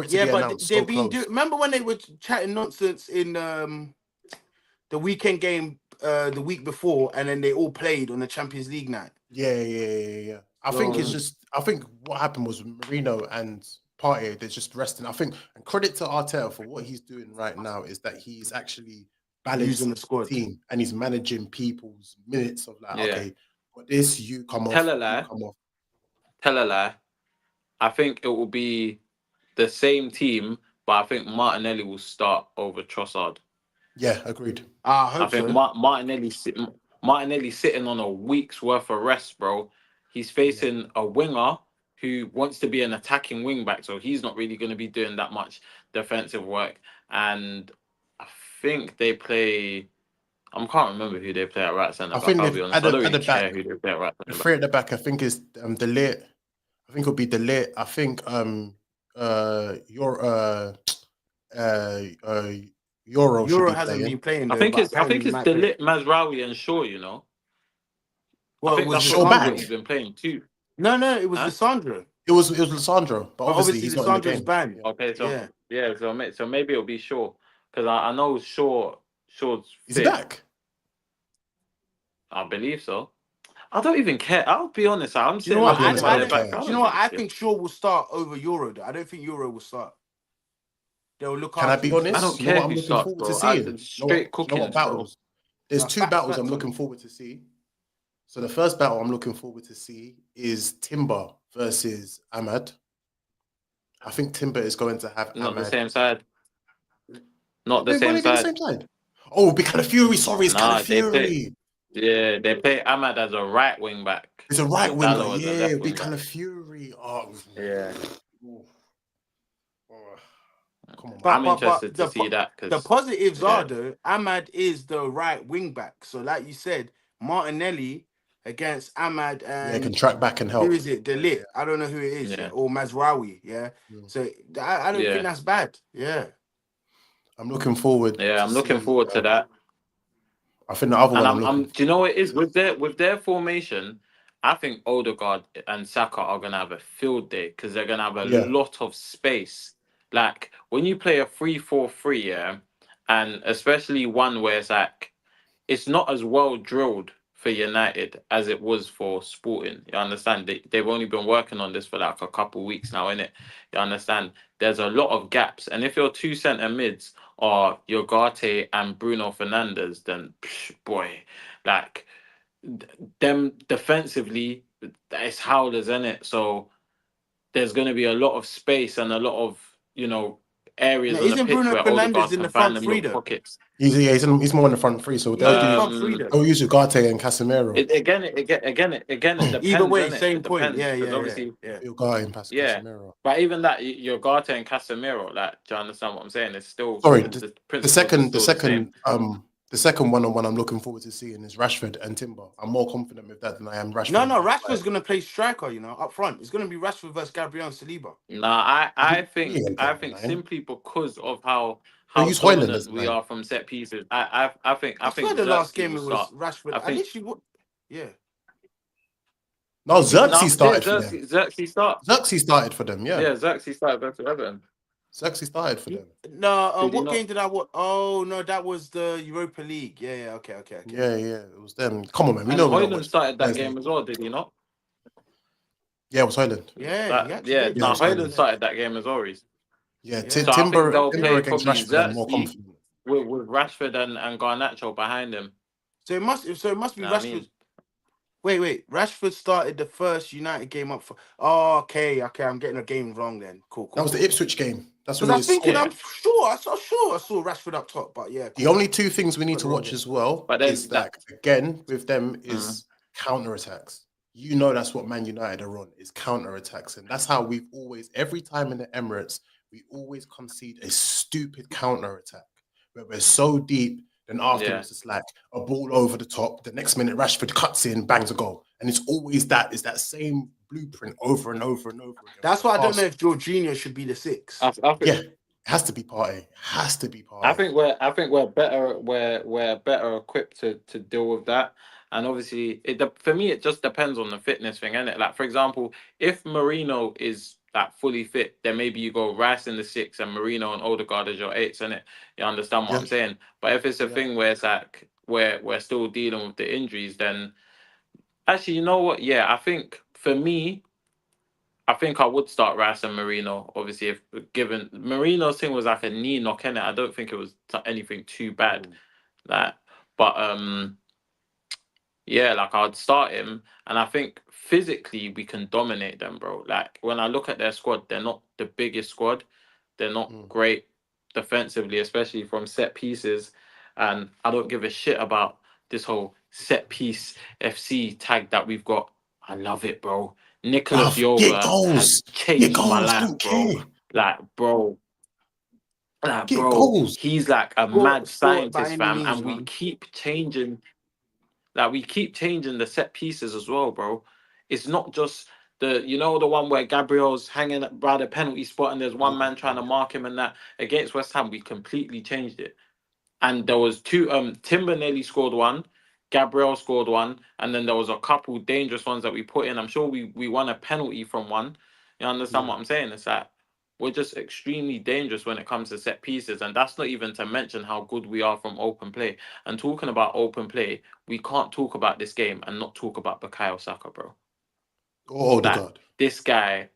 Yeah, but announced so they've been doing. close. Remember when they were chatting nonsense in the weekend game the week before, and then they all played on the Champions League night. Yeah. I think it's So just. I think what happened was Marino and Partey, they're just resting. I think, and credit to Arteta for what he's doing right now is that he's actually balanced using the squad. team, and he's managing people's minutes of like, Yeah. okay, but this you come Tell off, a you lie. come off. Tell a lie. I think it will be the same team, but I think Martinelli will start over Trossard. Yeah, agreed. I I hope think so. Martinelli sitting on a week's worth of rest, bro. He's Yeah. facing a winger who wants to be an attacking wing back, so he's not really going to be doing that much defensive work. And I think they play. I can't remember who they play at right centre I back. think I'll be they've honest. I don't at really the back, care who they play at right the centre back. three at the back. I think is Delete. I think it'll be Delete. I think your uh Euro should Euro be hasn't been playing. playing I though, think but it's I apparently think he it's might play. Delit, Mazraoui, and Shaw. You know, I Well, it think was that's Is the Shaw three that he's Lissandro. back? been playing too. No, it was Huh? Lissandro. It was Lissandro, but But obviously obviously he's not in the Lissandro's game. banned. Yeah. Okay, Yeah. so maybe it'll be Shaw because I know Shaw's Is he fit. back? I believe so. I don't even care. I'll be honest. I'm Do you know sitting what? I'll there be looking honest, at I their don't back. care. I Do you know don't what? give a I shit. think Shaw will start over Euro though. I don't think Euro will start. They'll look Can I after be him I still. don't honest? You know care what I'm who looking starts, forward to bro. seeing? Straight You know what cookings, bro. battles? There's No, two battles I'm facts on looking it. forward to see. So the first battle I'm looking forward to see is Timber versus Ahmad. I think Timber is going to have Not the Ahmad. same side. Not What, the why same they be on the side. same side? Oh, it'll be Fury. Sorry, it's Nah, they play. Fury. Yeah, they play Ahmad as a right wing back It's a right with winger. Dallo as a Yeah, left it'll be wing back. Fury. Oh, Yeah, oh, oh, come on, man. I'm But interested to see that the because positives are yeah, though, Ahmad is the right wing back. So like you said, Martinelli against Ahmad Yeah, can and track back and who help. is it? Delit. I don't know who it is. Yeah, yeah, or Mazraoui. Yeah. Mm. So I don't think yeah, that's bad. Yeah. I'm looking forward yeah. to I'm looking see. forward to that. I think the other And one I'm looking. do you know what it is with their formation? I think Odegaard and Saka are gonna have a field day because they're gonna have a Yeah, lot of space. Like when you play a 3-4-3, yeah, and especially one where it's not as well drilled for United as it was for Sporting. You understand? They've only been working on this for like a couple of weeks now, innit? You understand? There's a lot of gaps. And if your two centre mids are Yogarte and Bruno Fernandes, then boy, like them defensively, it's howlers, innit? So there's going to be a lot of space and a lot of, Now, areas on the isn't pitch Bruno where Fernandez Odegaard in can the find front them three little though? pockets. he's more in the front three, so He's in the front three though. they'll use Ugarte and Casemiro. It Either depends, way, doesn't it? same It point. depends Yeah, because yeah, yeah, obviously, yeah. Ugarte and yeah. Casemiro. But even that, your Garte and Casemiro, like, do you understand what I'm saying? It's still Sorry, the principles are still the same. the second one I'm looking forward to seeing is Rashford and Timber. I'm more confident with that than I am Rashford No, and Maguire. Rashford's gonna play striker. Up front. It's gonna be Rashford versus Gabriel and Saliba. Nah, I He think ain't playing nine. simply because of how They'll use Hoyland as dominant we nine. are from set pieces, I think I swear the last Xerxes game will it was start. Rashford. I At think least you would. Yeah. No, You think Xerxes no, started for them. Xerxes start. Xerxes started for them. Yeah, Yeah, Xerxes started versus Everton. Xerxes started for them. No, Did he what not? game did I watch? Oh no, that was the Europa League. Yeah, okay. Yeah, it was them. Come on, man. We And know we don't Hoyland watch started that Thursday. game as well, did he not? Yeah, it was Hoyland. Yeah, he actually Yeah, did. Yeah, it no, was Hoyland Hoyland. started that game as well, Reece. Yeah, Yeah. So I think they'll Timber play against probably Rashford. I'm more Xerxes confident. with Rashford and Garnacho behind him. So it must be You know what I Rashford. mean? Wait. Rashford started the first United game up for. Oh, okay. I'm getting a game wrong then. Cool. That was the Ipswich game. That's Because when I he was thinking, scored. Yeah. I'm sure I saw Rashford up top, but yeah, The cool. only two things we need Got it to wrong watch there. as well But then is that that again with them mm, is counter attacks. You know that's what Man United are on is counter attacks, and that's how we've always every time in the Emirates we always concede a stupid counter attack where we're so deep. Then yeah. afterwards it's like a ball over the top. The next minute Rashford cuts in, bangs a goal, and it's always that. It's that same blueprint over and over and over again. That's why I don't know if Jorginho should be the six. I think Yeah, it has to be Partey. Has to be I Partey. think we're better we're better equipped to deal with that. And obviously for me it just depends on the fitness thing, innit? Like for example, if Marino is like fully fit, then maybe you go Rice in the six and Marino and Odegaard as your eights, innit? You understand what Yeah, I'm saying? But if it's a Yeah. thing where it's like we're still dealing with the injuries, then actually you know what? Yeah, I think for me, I think I would start Rice and Marino. Obviously, if given Marino's thing was like a knee knock in it, I don't think it was anything too bad. Like, but yeah, like I'd start him, and I think physically we can dominate them, bro. Like when I look at their squad, they're not the biggest squad. They're not Mm. great defensively, especially from set pieces. And I don't give a shit about this whole set piece FC tag that we've got. I love it, bro. Nicholas Bruv, get Yoga has goals. Get changed my goals. I life, don't bro. care. Like, bro, Get bro, goals. he's like a Score, mad score it by scientist, any fam, means, and we man. keep changing. Like we keep changing the set pieces as well, bro. It's not just the one where Gabriel's hanging by the penalty spot and there's one Yeah. man trying to mark him and that. Against West Ham, we completely changed it. And there was two. Timber nearly scored one, Gabriel scored one, and then there was a couple dangerous ones that we put in. I'm sure we won a penalty from one. You understand Yeah. what I'm saying? It's like we're just extremely dangerous when it comes to set pieces, and that's not even to mention how good we are from open play. And talking about open play, we can't talk about this game and not talk about Bukayo Saka, bro. Or Like Odegaard. this guy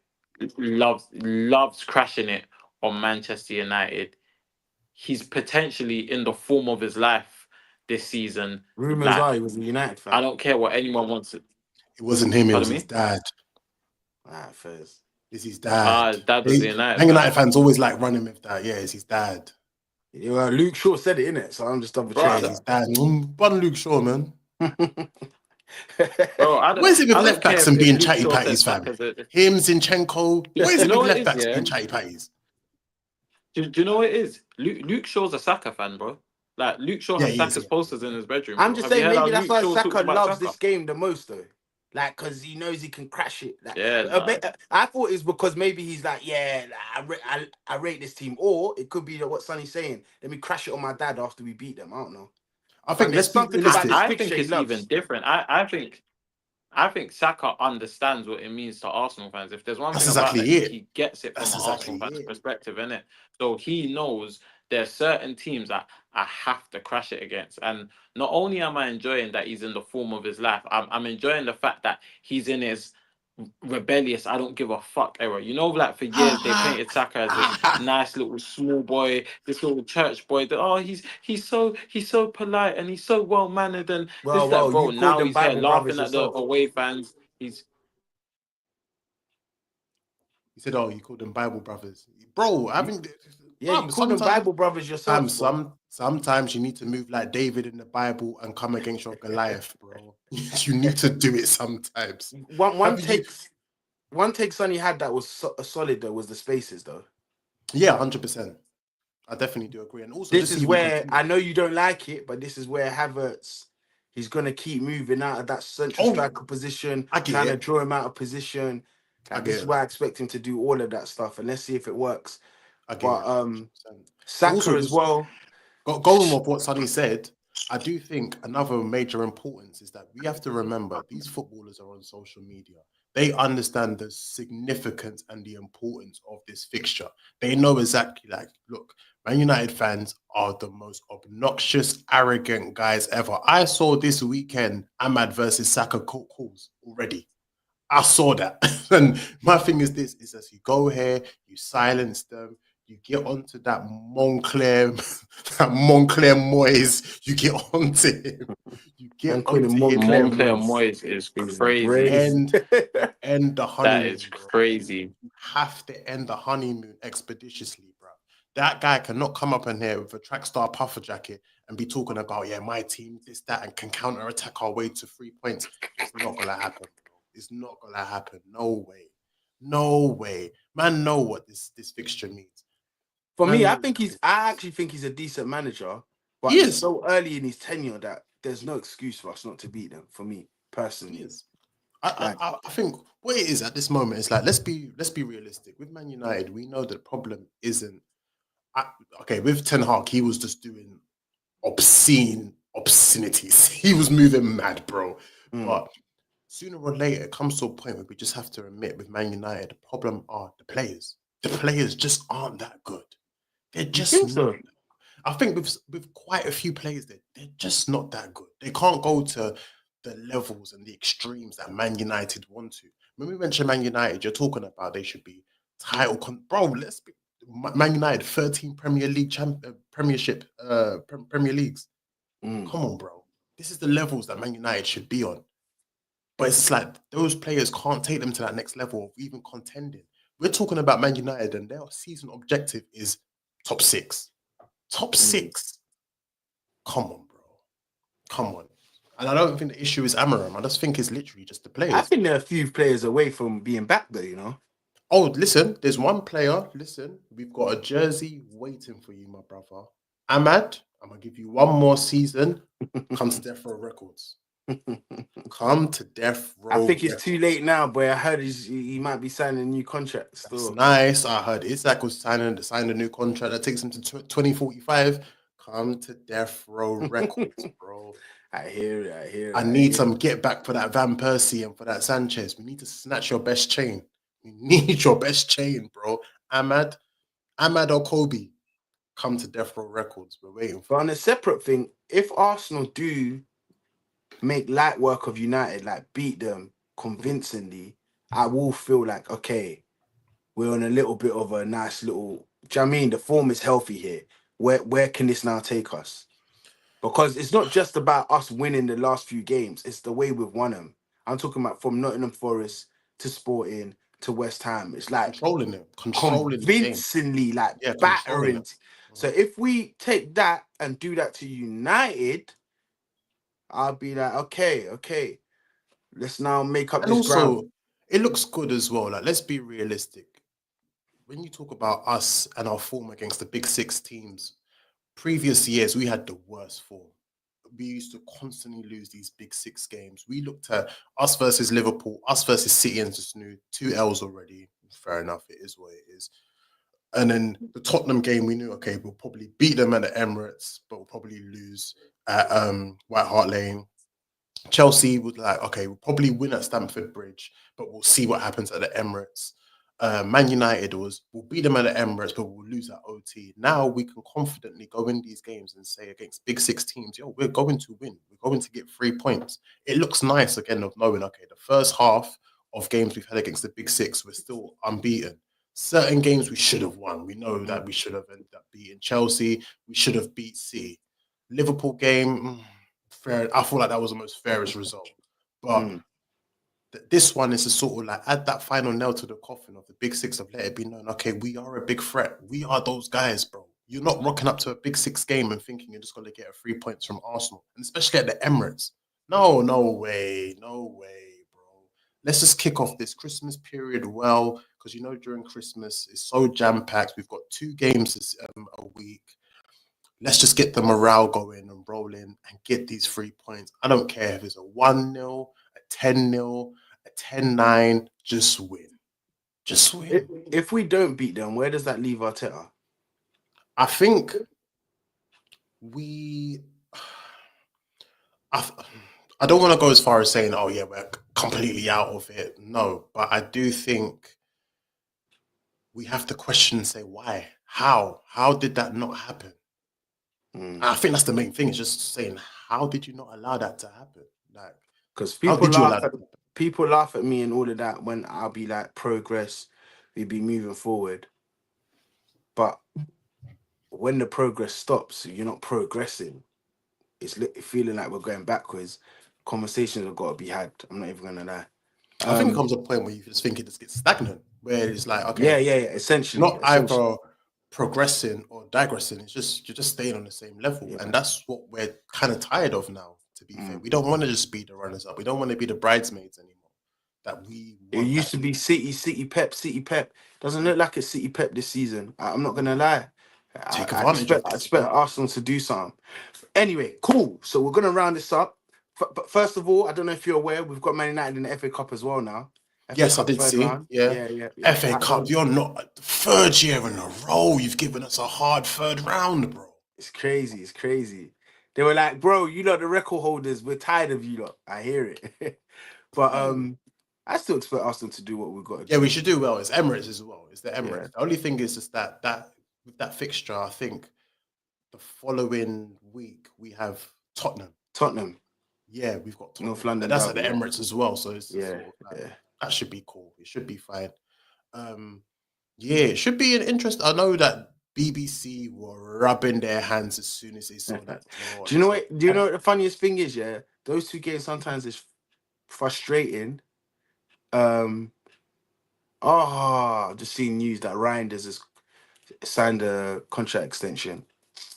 loves crashing it on Manchester United. He's potentially in the form of his life this season. Rumors Like are he was a United I fan. don't care what anyone wants. It wasn't him. It was Pardon his me. dad. Fairs. It's his dad. His dad was a United Man fan, United fans always like running with that. Yeah, it's his dad. Yeah, Luke Shaw said it, innit? So I'm just double Yeah, bro. it's checking. his dad. Bun Luke Shaw, man. Bro, Where's it with I left don't care backs and if being Luke chatty Shaw said patties, fam? Saka's a. Him, Zinchenko. Do Where's you it know with what left it is? backs Yeah. being chatty patties? Do you know what it is? Luke Shaw's a Saka fan, bro. Like Luke Shaw Yeah, has he is. Saka's Yeah, posters in his bedroom, I'm bro. just Have you saying heard how maybe that's Luke why Shaw talks Saka about loves Saka? this game the most, though. Like, because he knows he can crash it. Like, Yeah, nah. I thought it's because maybe he's like, yeah, I rate this team, or it could be that what Sonny's saying. Let me crash it on my dad after we beat them. I don't know, I but think let's there's be something about realistic. this I fixture think he it's even loves. different. I think Saka understands what it means to Arsenal fans. If there's one That's thing about exactly that, it. he gets it from That's an exactly Arsenal fan's it. perspective, innit? So he knows there's certain teams that I have to crash it against. And not only am I enjoying that he's in the form of his life, I'm enjoying the fact that he's in his rebellious, I don't give a fuck era. You know, like for years they painted Saka as this nice little small boy, this little church boy. That he's so polite and he's so well mannered and this that, bro. You called Now them he's here Bible brothers laughing at the yourself. away fans. He's He said, "Oh, you called them Bible brothers, bro." I You, think, yeah, you called them Bible brothers yourself, bro. sometimes you need to move like David in the Bible and come against your Goliath, bro. You need to do it sometimes. One one Have you? takes one take Sonny had that was solid though was the spaces though. Yeah, 100%. I definitely do agree, and also This just is even where continue. I know you don't like it, but this is where Havertz he's gonna keep moving out of that central Oh, striker position, I get trying to it. draw him out of position. I Like this get is it. where I expect him to do all of that stuff, and let's see if it works. I get But it. 100%. And Saka also as just well. going with what Sonny said, I do think another major importance is that we have to remember these footballers are on social media. They understand the significance and the importance of this fixture. They know exactly, like, look, Man United fans are the most obnoxious, arrogant guys ever. I saw this weekend Ahmad versus Saka calls already. I saw that. And my thing is this is as you go here, you silence them, you get onto that Moncler, that Moncler Moyes, you get onto him. You get I'm calling him onto him Montclair and Moncler Moise. Moyes is Is crazy. crazy. end the That is honeymoon, bro. crazy. You have to end the honeymoon expeditiously, bro. That guy cannot come up in here with a track star puffer jacket and be talking about, yeah, my team, this, that, and can counter attack our way to 3 points. It's not gonna happen, bro. It's not gonna happen. No way. No way. Man, know what this fixture means. For me, Man, know I actually think he's a decent manager, he but he's is. so early in his tenure that there's no excuse for us not to beat them. For me He personally, is. like I think what it is at this moment is like let's be realistic. With Man United, we know the problem isn't okay, with Ten Hag, he was just doing obscenities. He was moving mad, bro. mm, But sooner or later, it comes to a point where we just have to admit with Man United, the problem are the players. The players just aren't that good. They're you just think not. so? I think with quite a few players, they're just not that good. They can't go to the levels and the extremes that Man United want to. When we mention Man United, you're talking about they should be bro. Let's be Man United 13 Premier League Premiership Premier Leagues. Come on, bro. This is the levels that Man United should be on. But it's like those players can't take them to that next level of even contending. We're talking about Man United, and their season objective is top 6. Top 6. Come on, bro. Come on. And I don't think the issue is Amaram. I just think it's literally just the I players. think they're a few players away from being back though, you know. Oh, listen, there's one player. Listen, we've got a jersey waiting for you, my brother. Ahmad, I'm going to give you one more season. Come to Death Row Records. Come to Death I Row think it's Records. too late now, boy. I heard he might be signing a new contract That's still. nice. I heard Isaac was signing a new contract that takes him to 2045. Come to Death Row Records, bro. I hear it. I hear it. I need some get back for that Van Persie and for that Sanchez. We need to snatch your best chain. We need your best chain, bro. Ahmad or Kobe, come to Death Row Records. We're waiting But for on you. a separate thing, if Arsenal do make light work of United, like beat them convincingly, I will feel like, okay, we're on a little bit of a nice little. Do you know what I mean? The form is healthy here. Where can this now take us? Because it's not just about us winning the last few games; it's the way we've won them. I'm talking about from Nottingham Forest to Sporting to West Ham. It's like Controlling the game. convincingly, like Yeah, controlling battering. it. So if we take that and do that to United, I'll be like, okay, let's now make up And this ground. also, it looks good as well. Like, let's be realistic. When you talk about us and our form against the big 6 teams, previous years we had the worst form. We used to constantly lose these big 6 games. We looked at us versus Liverpool, us versus City, and just knew 2 L's already. Fair enough, it is what it is. And then the Tottenham game, we knew, okay, we'll probably beat them at the Emirates, but we'll probably lose at White Hart Lane. Chelsea was like, okay, we'll probably win at Stamford Bridge, but we'll see what happens at the Emirates. Man United was, we'll beat them at the Emirates, but we'll lose at OT. Now we can confidently go in these games and say against big 6 teams, yo, we're going to win. We're going to get 3 points. It looks nice again of knowing, okay, the first half of games we've had against the big 6, we're still unbeaten. Certain games we should have won. We know that we should have ended up beating Chelsea. We should have beat City. Liverpool game, fair. I feel like that was the most fairest result. But this one is to sort of like add that final nail to the coffin of the big 6 of let it be known, okay, we are a big threat. We are those guys, bro. You're not rocking up to a big 6 game and thinking you're just going to get 3 points from Arsenal, and especially at the Emirates. No way, bro. Let's just kick off this Christmas period well, because you know during Christmas it's so jam-packed. We've got 2 games a week. Let's just get the morale going and rolling and get these 3 points. I don't care if it's a 1-0, a 10-0, a 10-9. Just win. Just win. If we don't beat them, where does that leave Arteta? I think we. I don't want to go as far as saying, oh, yeah, we're completely out of it. No, but I do think we have to question and say, why? How? How did that not happen? I think that's the main thing. Is just saying, how did you not allow that to happen? Like, Because how did you allow that? people laugh at me and all of that when I'll be like, progress, we be moving forward. But when the progress stops, you're not progressing. It's feeling like we're going backwards. Conversations have got to be had. I'm not even gonna lie. I think it comes to a point where you just think it just gets stagnant, where it's like, Yeah. okay, Essentially, not either progressing or digressing. It's just you're just staying on the same level, Yeah. and that's what we're kind of tired of now. To be fair, we don't want to just be the runners up. We don't want to be the bridesmaids anymore. That we It want used that. to be City Pep. Doesn't look like it's City Pep this season. I'm not gonna lie. Take I advantage of expect this. Arsenal to do something. Anyway, cool. So we're gonna round this up. But first of all, I don't know if you're aware, we've got Man United in the FA Cup as well now. FA Yes, I Cup did third see. round. Yeah. Yeah. FA Cup, you're not the 3rd year in a row. You've given us a hard 3rd round, bro. It's crazy. They were like, bro, you lot the record holders, we're tired of you lot. I hear it. But I still expect Arsenal to do what we've got to do. Yeah, we should do well. It's Emirates as well. It's the Emirates. Yeah. The only thing is just that with that fixture, I think the following week we have Tottenham. Yeah, we've got Tottenham. North London And that's at the derby, yeah. Emirates as well. So it's Yeah, sort of like, that should be cool. It should be fine. Yeah, it should be an interest. I know that BBC were rubbing their hands as soon as they saw that draw. Do you know what? Do you know what the funniest thing is? Yeah, those two games sometimes is frustrating. Just seeing news that Ryan has signed a contract extension.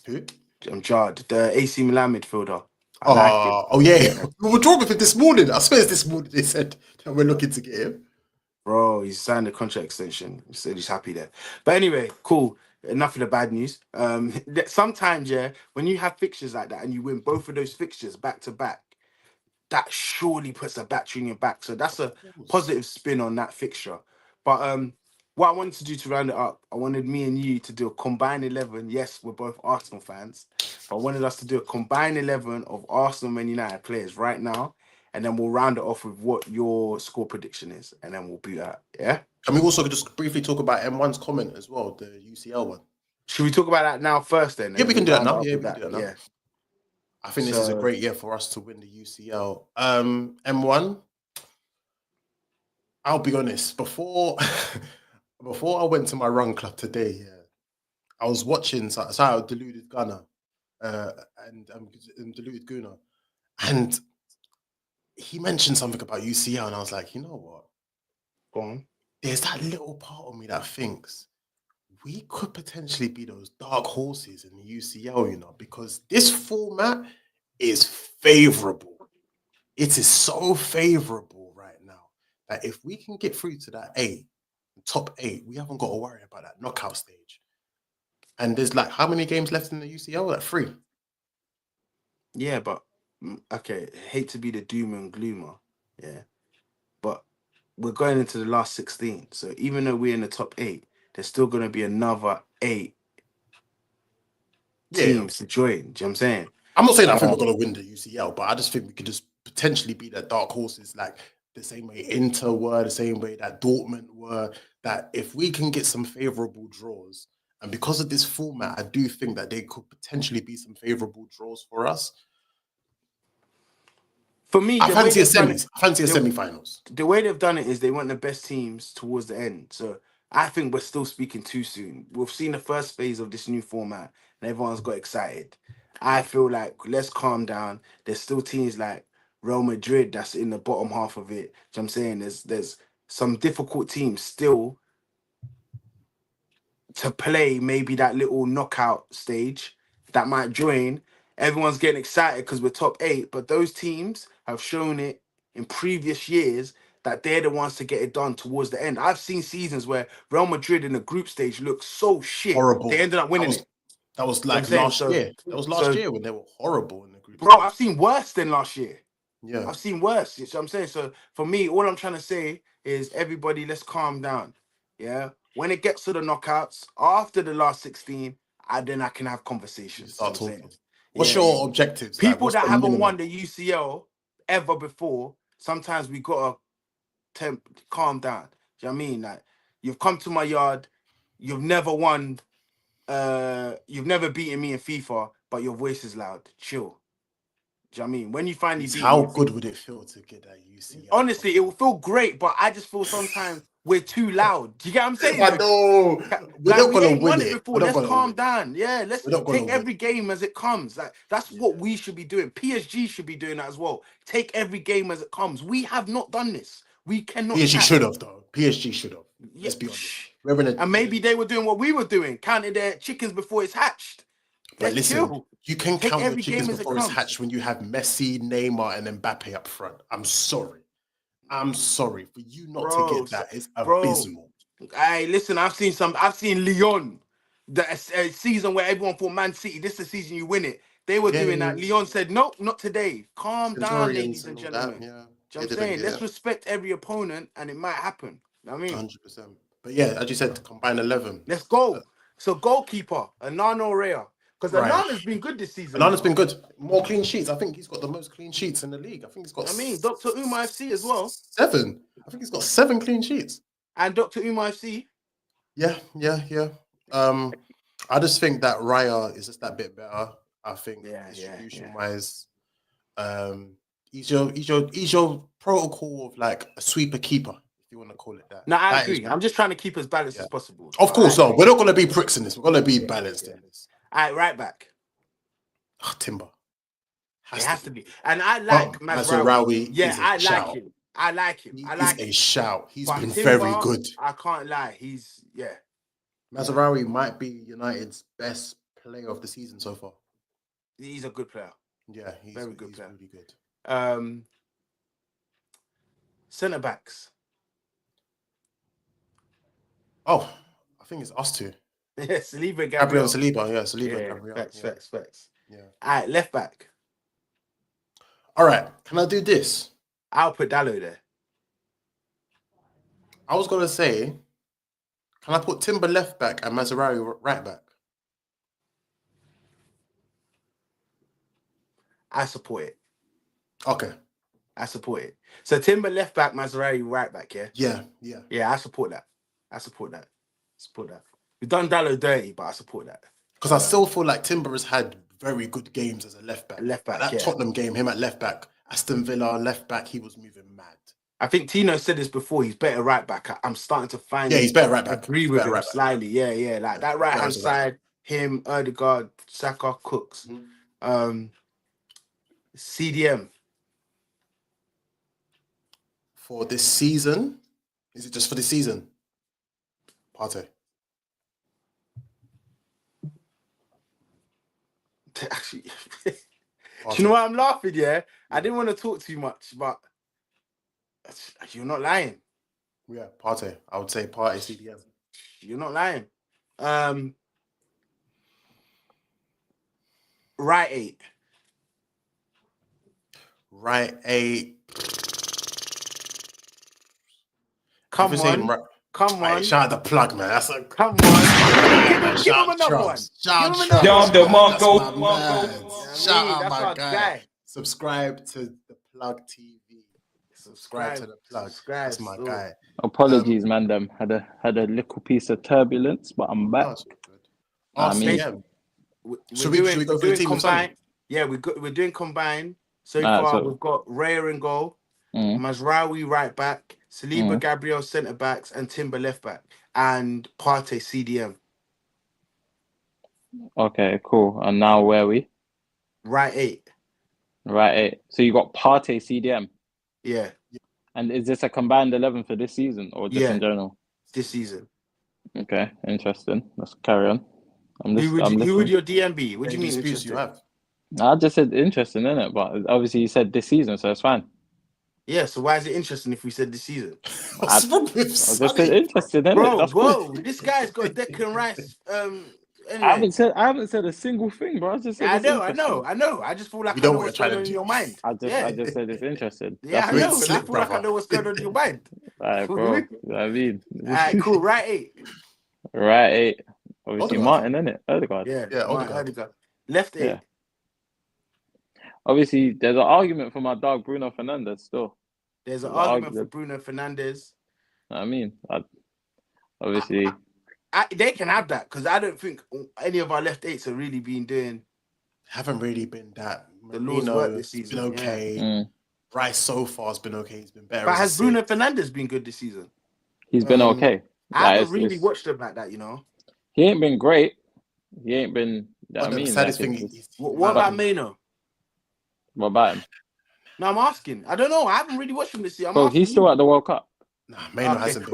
Who? I'm jarred. The AC Milan midfielder. I like him. Oh yeah, Yeah, we were talking with him this morning. I swear it's this morning they said that we're looking to get him. bro, he's signed a contract extension. He said he's happy there. But anyway, cool. Enough of the bad news. Sometimes, yeah, when you have fixtures like that and you win both of those fixtures back to back, that surely puts a battery in your back. So that's a positive spin on that fixture. But what I wanted to do to round it up, I wanted me and you to do a combined 11. Yes, we're both Arsenal fans, but I wanted us to do a combined 11 of Arsenal and United players right now, and then we'll round it off with what your score prediction is, and then we'll beat that. Yeah. And we also could just briefly talk about M1's comment as well, the UCL one. Should we talk about that now first, then? Yeah, And we can we'll do that round it now. off Yeah, with we can do that now. Yeah. I think this is a great year for us to win the UCL. M1, I'll be honest, before I went to my run club today, yeah, I was watching Deluded Gunner and Deluded Guna, and he mentioned something about UCL, and I was like, you know what? Go on. There's that little part of me that thinks we could potentially be those dark horses in the UCL, you know, because this format is favorable. It is so favorable right now that if we can get through to that top 8, we haven't got to worry about that knockout stage. And there's like how many games left in the UCL? Like 3. Yeah, but okay, hate to be the doom and gloomer, yeah, but we're going into the last 16. So even though we're in the top 8, there's still going to be another 8 Yeah. teams to join. Do you know what I'm saying? I'm not saying I think we're going to win the UCL, but I just think we could just potentially be the dark horses, like the same way Inter were, the same way that Dortmund were. That if we can get some favorable draws, and because of this format, I do think that they could potentially be some favorable draws for us. For me, I fancy a semis. I fancy a semi-finals. The way they've done it is they want the best teams towards the end. So I think we're still speaking too soon. We've seen the first phase of this new format and everyone's got excited. I feel like let's calm down. There's still teams like Real Madrid that's in the bottom half of it. You know what I'm saying? There's some difficult teams still to play maybe that little knockout stage that might join. Everyone's getting excited because we're top 8, but those teams have shown it in previous years that they're the ones to get it done towards the end. I've seen seasons where Real Madrid in the group stage looked so shit. Horrible. They ended up winning it. That was You know like what I'm last saying? year. That was last year when they were horrible in the group. Bro, I've seen worse than last year. Yeah. I've seen worse. You know what I'm saying? So for me, all I'm trying to say is everybody, let's calm down. Yeah. When it gets to the knockouts, after the last 16, then I can have conversations. Start You know what I'm talking. saying? What's your objectives? People what's that the haven't minimum? won the UCL ever before, sometimes we gotta calm down. Do you know what I mean? Like, you've come to my yard, you've never won, you've never beaten me in FIFA, but your voice is loud. Chill. Do you know what I mean? When you finally beat How me, good would it feel to get that UCL? honestly, it will feel great, but I just feel sometimes we're too loud. Do you get what I'm saying? I know. We're Like, not we gonna ain't win won it it. before. We're not Let's gonna calm win. down. Yeah, let's We're not gonna take every game as it comes. Like, that's what we should be doing. PSG should be doing that as well. Take every game as it comes. We have not done this. We cannot. PSG should have though. PSG should have. Yeah. Let's be honest. And maybe they were doing what we were doing, counting their chickens before it's hatched. But listen, chill. you can Take count your every chickens game as it before it's comes. hatched when you have Messi, Neymar, and Mbappe up front. I'm sorry. For you not to get that is abysmal. Hey, listen, I've seen Lyon, the season where everyone thought Man City, this is the season you win it. They were doing that. Lyon said, nope, not today. Calm down, ladies and gentlemen. Yeah. Do you know what I'm saying? Let's respect every opponent and it might happen. You know what I mean? 100%. But yeah, as you said, combine 11. Let's go. So goalkeeper, Anano Rea. Because Anana's been good this season. Anana's been good. More clean sheets. I think he's got the most clean sheets in the league. I think he's got Dr. Uma FC as well. 7. I think he's got 7 clean sheets. And Dr. Uma FC. Yeah. I just think that Raya is just that bit better. I think distribution wise, he's your protocol of like a sweeper keeper, you want to call it that. No, I That agree. is- I'm just trying to keep as balanced Yeah. as possible. Of course, no. We're not going to be pricks in this. We're going to be balanced in this. All right, right back. Oh, Timber. It has to be. And I like Mazraoui. Mazraoui Yeah, is a I like shout. him. I like him. He I like is him. a shout. He's But been Timber, very good. I can't lie. He's Mazraoui might be United's best player of the season so far. He's a good player. Yeah, he's Very good player. Really good. Centre backs. Oh, I think it's us two. Yeah, Saliba, Gabriel Gabriel. Saliba. Yeah, Saliba, Yeah, Gabriel. facts. Yeah. All right, left back. All right. Can I do this? I'll put Dallo there. I was going to say, can I put Timber left back and Mazraoui right back? I support it. Okay. I support it. So Timber left back, Mazraoui right back, yeah? Yeah. Yeah, I support that. We've done Dallo dirty, but I support that. Because I still feel like Timber has had very good games as a left back. Left back, that yeah. Tottenham game, him at left back, Aston Villa left back, he was moving mad. I think Tino said this before. He's better right back. I'm starting to find. Yeah, he's better right back. Agree with him slightly. Yeah. Like that right hand side, him, Ødegaard, Saka, Cooks, CDM. For this season, is it just for this season? Partey. Actually, do you know why I'm laughing? Yeah, I didn't want to talk too much, but you're not lying. Yeah, Partey. I would say Partey CDM. You're not lying. Right 8. Right 8. Come on. Shout out the plug, man. That's a come on. Give him another one. Shout out my guy. Subscribe to the plug TV. Subscribe to the plug. That's my guy. Apologies, man. Them had a little piece of turbulence, but I'm back. Should we go for the team combined? Yeah, we're doing combined. So far, we've got Raya in goal, Mazraoui right back, Saliba, Gabriel centre backs, and Timber left back, and Partey CDM. Okay, cool. And now where are we? Right 8. Right 8. So you got Partey CDM. Yeah. And is this a combined 11 for this season or just in general? This season. Okay, interesting. Let's carry on. Who would your DM be? What do you mean interesting? You have? I just said interesting, innit? But obviously you said this season, so it's fine. Yeah, so why is it interesting if we said this season? What's wrong with I just said interesting, innit? Bro, That's whoa, this guy's got Declan Rice. Anyway. I haven't said a single thing, bro. I just said I know. I just feel like I know what's going on in your mind. I just said it's interesting. Yeah, I know. And I feel like I know what's going on in your mind. Alright, bro. You know what I mean? Alright, cool. Right 8. Right 8. Obviously, Ødegaard. Martin, innit? Ødegaard. Yeah, Ødegaard. Left 8. Yeah. Obviously, there's an argument for my dog Bruno Fernandes still. There's an argument for Bruno Fernandes. I mean, obviously... they can have that because I don't think any of our left 8s have really been doing... Haven't really been that. The Lord's work this season. Been okay. Yeah. Rice so far has been okay. He's been better. But has Bruno Fernandes been good this season? He's been okay. I haven't really watched him like that, you know. He ain't been great. He ain't been... What about Maino? What about him? No, I'm asking. I don't know. I haven't really watched him this year. Bro, he's still at the World Cup. Nah, Maino hasn't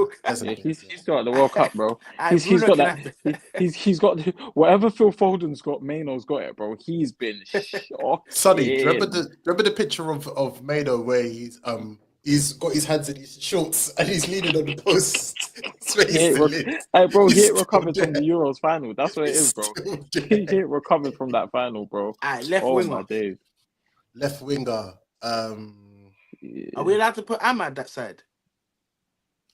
been. He's still at the World Cup, bro. He's got that. He's got whatever Phil Foden's got. Maino's got it, bro. He's been shocked. Sonny, remember the picture of Maino where he's got his hands in his shorts and he's leaning on the post. Bro, he ain't recovered from the Euros final. That's what it is, bro. He ain't recovered from that final, bro. Left winger. My days. Left winger. Are we allowed to put Ahmad that side?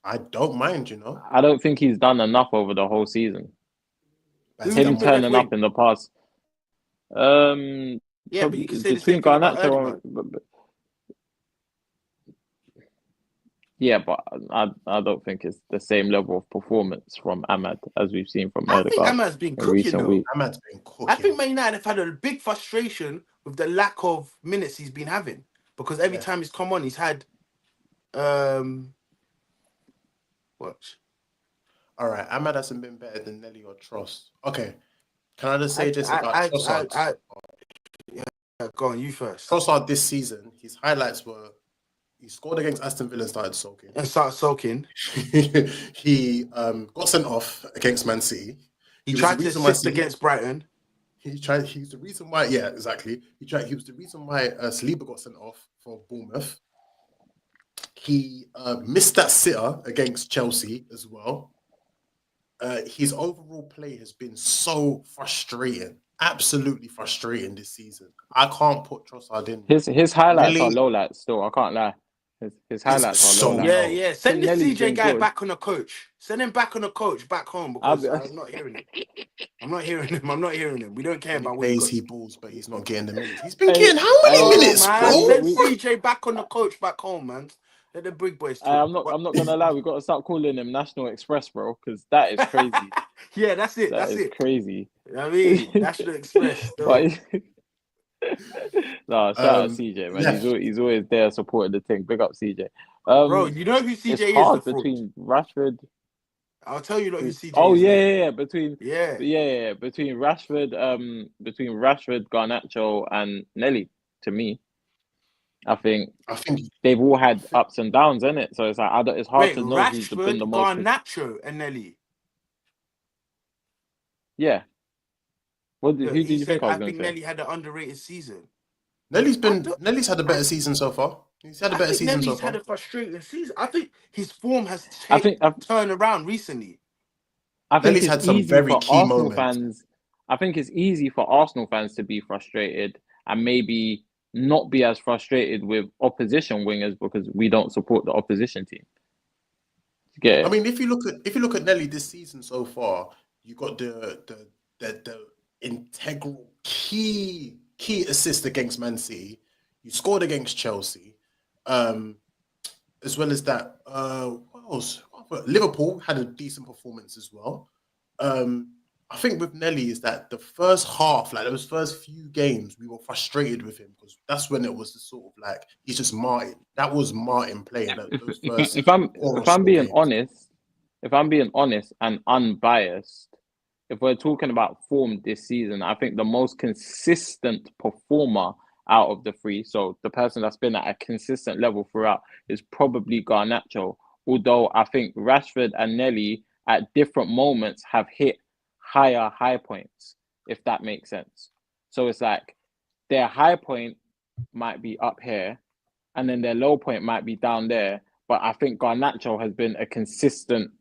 I don't mind, you know. I don't think he's done enough over the whole season. Him turning up in the past. Yeah, but you can say the same thing about Ødegaard. Yeah, but I don't think it's the same level of performance from Ahmad as we've seen from Ødegaard. I think Ahmad's been cooking, though. Ahmad's been cooking. I think Man United have had a big frustration with the lack of minutes he's been having because every time he's come on, he's had Watch. All right, Ahmad hasn't been better than Nelly or Tross. Okay, can I just say this about Trossard? Go on, you first. Trossard this season, his highlights were he scored against Aston Villa and started sulking. He got sent off against Man City. He tried to assist against Brighton. He's the reason why. Yeah, exactly. He was the reason why Saliba got sent off for Bournemouth. He missed that sitter against Chelsea as well. His overall play has been so frustrating, absolutely frustrating this season. I can't put Trossard in. His highlights are lowlights still. I can't lie. His highlights are so lowlights. Yeah. Send this CJ guy back on the coach. Send him back on the coach back home because I'm not hearing it. I'm not hearing him. We don't care about what he balls, but he's not getting the minutes. He's been getting how many minutes, man? bro? Send CJ back on the coach back home, man. Let the big boys talk. I'm not gonna lie. We got to start calling him National Express, bro, because that is crazy. Yeah, that's it. That is crazy. I mean, National Express. No, shout out CJ, man. He's always there supporting the thing. Big up CJ. Bro, you know who CJ it's hard is? Between Rashford. I'll tell you who CJ is. Oh yeah. Between Rashford, Garnacho, and Nelly. To me, I think they've all had ups and downs, isn't it? So it's like it's hard to know Rashford, who's been the most. Garnacho, and Nelly. Yeah. Who did you think I think Nelly had an underrated season. Nelly's had a better season so far. He's had a better season so far. Had a frustrating season. I think his form has turned around recently. I think Nelly's had some very key moments. Fans, I think it's easy for Arsenal fans to be frustrated and maybe not be as frustrated with opposition wingers because we don't support the opposition team. I mean, if you look at Nelly this season so far, you got the integral key assist against Man City. You scored against Chelsea, as well as that. What else? Liverpool had a decent performance as well. I think with Nelly is that the first half, like those first few games, we were frustrated with him because that's when it was the sort of like he's just Martin. That was Martin playing those first. If I'm being honest and unbiased, if we're talking about form this season, I think the most consistent performer out of the three, so the person that's been at a consistent level throughout, is probably Garnacho. Although I think Rashford and Nelly at different moments have hit higher high points, if that makes sense. So it's like their high point might be up here and then their low point might be down there. But I think Garnacho has been a consistent,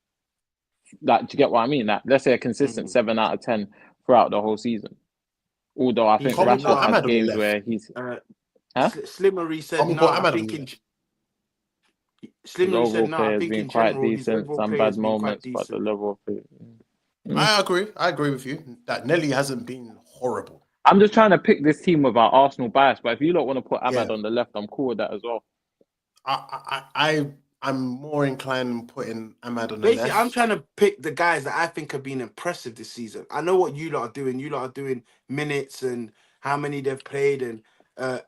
like, do you get what I mean? Like, let's say a consistent 7 out of 10 throughout the whole season. Although I think Rashford has games where he's... Slimmery said, no, I'm thinking... Slimmery said, no, I think in general, decent, some bad moments, but the level of it... I agree with you that Nelly hasn't been horrible. I'm just trying to pick this team with our Arsenal bias, but if you don't want to put Ahmad on the left, I'm cool with that as well. I'm more inclined in putting Ahmad on the left. I'm trying to pick the guys that I think have been impressive this season. I know what you lot are doing. You lot are doing minutes and how many they've played and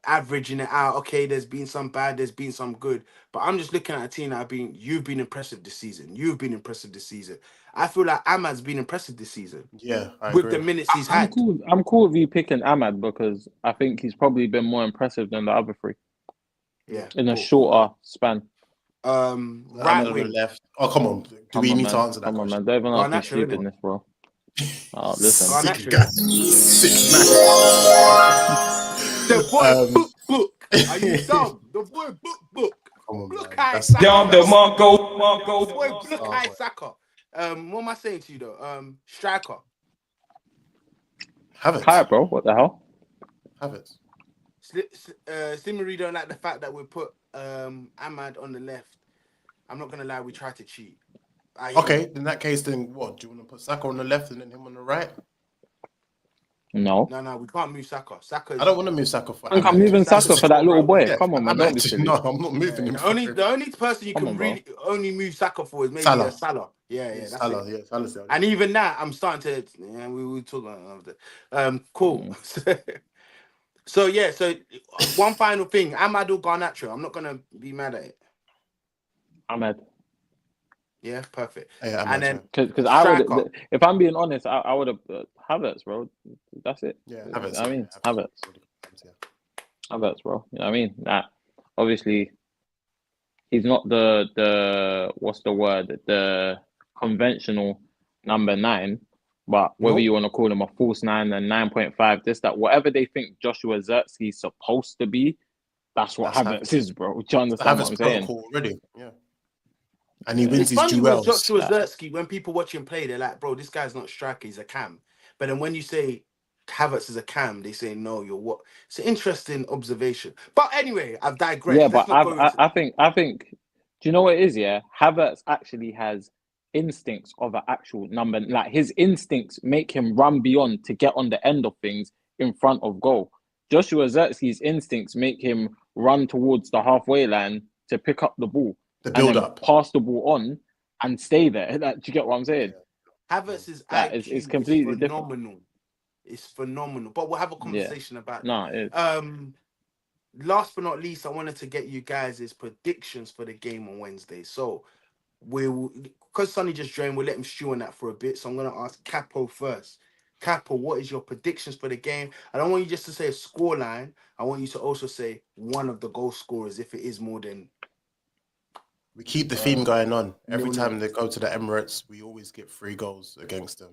averaging it out. Okay, there's been some bad, there's been some good. But I'm just looking at a team that you've been impressive this season. You've been impressive this season. I feel like Ahmad's been impressive this season. Yeah, I with agree. The minutes he's had. I'm cool with you picking Ahmad because I think he's probably been more impressive than the other three. Yeah. In a shorter span. Right wing. Left. Oh, come on. Do we need to answer that question? Come on, man. Don't even ask me stupidness, bro. Oh, listen. Sick guy. Sick man. The boy book. Are you dumb? The boy book. Come on, look man. Down the Mongo. Boy, look Saka. What am I saying to you though? Striker. Have it. Hi, bro. What the hell? Have it. Slimmery don't like the fact that we put Ahmad on the left. I'm not gonna lie, we tried to cheat. Okay, in that case, then what? Do you want to put Saka on the left and then him on the right? No, we can't move Saka. I don't want to move Saka for. I'm moving Saka for that little boy. Yeah, come on, man. Don't be silly. No, I'm not moving him. The only person you can really only move Saka for is maybe Salah. Yeah, that's Salah. it. Yeah, Salah. And even that, I'm starting to. Yeah, we will talk about that. Cool. So one final thing, Ahmad or Garnacho. I'm not gonna be mad at it. Ahmad. Yeah, perfect. Yeah, And then Because I striker. would, if I'm being honest, I would have Havertz, bro. That's it. Yeah, You know Havertz. what I mean, Yeah, Havertz, Yeah. Havertz, bro. You know what I mean? That obviously he's not the what's the word, the conventional number 9, but whether Nope. you want to call him a false 9 and 9.5, this that whatever they think Joshua Zirkzee supposed to be, that's what That's Havertz is, bro. Do you the understand what Havertz I'm saying? protocol already. Yeah, and he Yeah, wins It's his funny with duels. Joshua Zertsky, when people watch him play, they're like, bro, this guy's not a striker, he's a cam. But then when you say Havertz is a cam, they say, no, you're what? It's an interesting observation. But anyway, I've yeah, digressed. Let's but not go into I think, do you know what it is? Yeah, Havertz actually has instincts of an actual number. Like his instincts make him run beyond to get on the end of things in front of goal. Joshua Zertsky's instincts make him run towards the halfway line to pick up the ball The and build then up. pass the ball on and stay there. Like, do you get what I'm saying? Havertz's That is IQ is completely different. phenomenal. It's phenomenal. But we'll have a Yeah. conversation about No, it is. that. Last but not least, I wanted to get you guys' predictions for the game on Wednesday. So we'll, because Sonny just joined, we'll let him stew on that for a bit. So I'm gonna ask Capo first. Capo, what is your predictions for the game? I don't want you just to say a score line. I want you to also say one of the goal scorers if it is more than We keep the theme going on. Every 0-0. time they go to the Emirates, we always get 3 goals against them.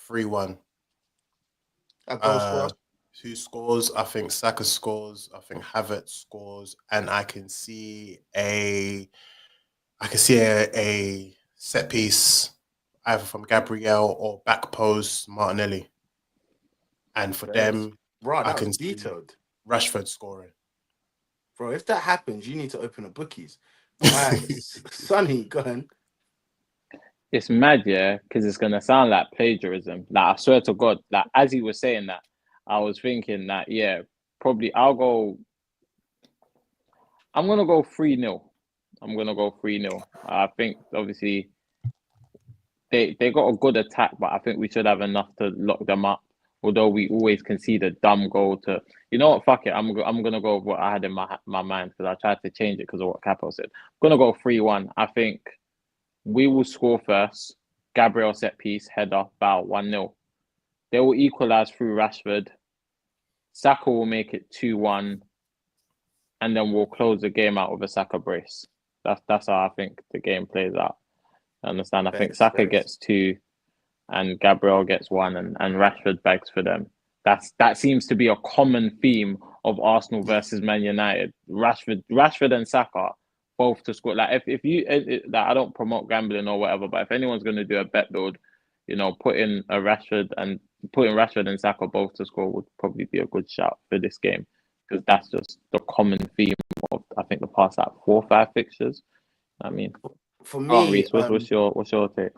3-1. A goal scorer. Who scores? I think Saka scores. I think Havertz scores, and I can see a set piece either from Gabriel or back post Martinelli. And for them, Bro, I that was can see detailed. Rashford scoring. Bro, if that happens, you need to open a bookies. All right, Sonny, go ahead. It's mad, yeah, because it's gonna sound like plagiarism. Like I swear to God, like as he was saying that, I was thinking that yeah, probably I'm gonna go 3-0. I'm gonna go 3-0. I think obviously they got a good attack, but I think we should have enough to lock them up. Although we always concede a dumb goal to, you know what? Fuck it. I'm gonna go with what I had in my mind because I tried to change it because of what Capo said. I'm gonna go 3-1. I think we will score first. Gabriel set piece, header, bow, 1-0. They will equalise through Rashford. Saka will make it 2-1. And then we'll close the game out with a Saka brace. That's how I think the game plays out. I understand? I think Saka gets 2 and Gabriel gets 1 and Rashford bags for them. That seems to be a common theme of Arsenal versus Man United. Rashford and Saka both to score. Like if you like, I don't promote gambling or whatever, but if anyone's going to do a bet build, you know, putting Rashford and Saka both to score would probably be a good shout for this game because that's just the common theme of I think the past like 4 or 5 fixtures. I mean, for me, Reece, what's your take?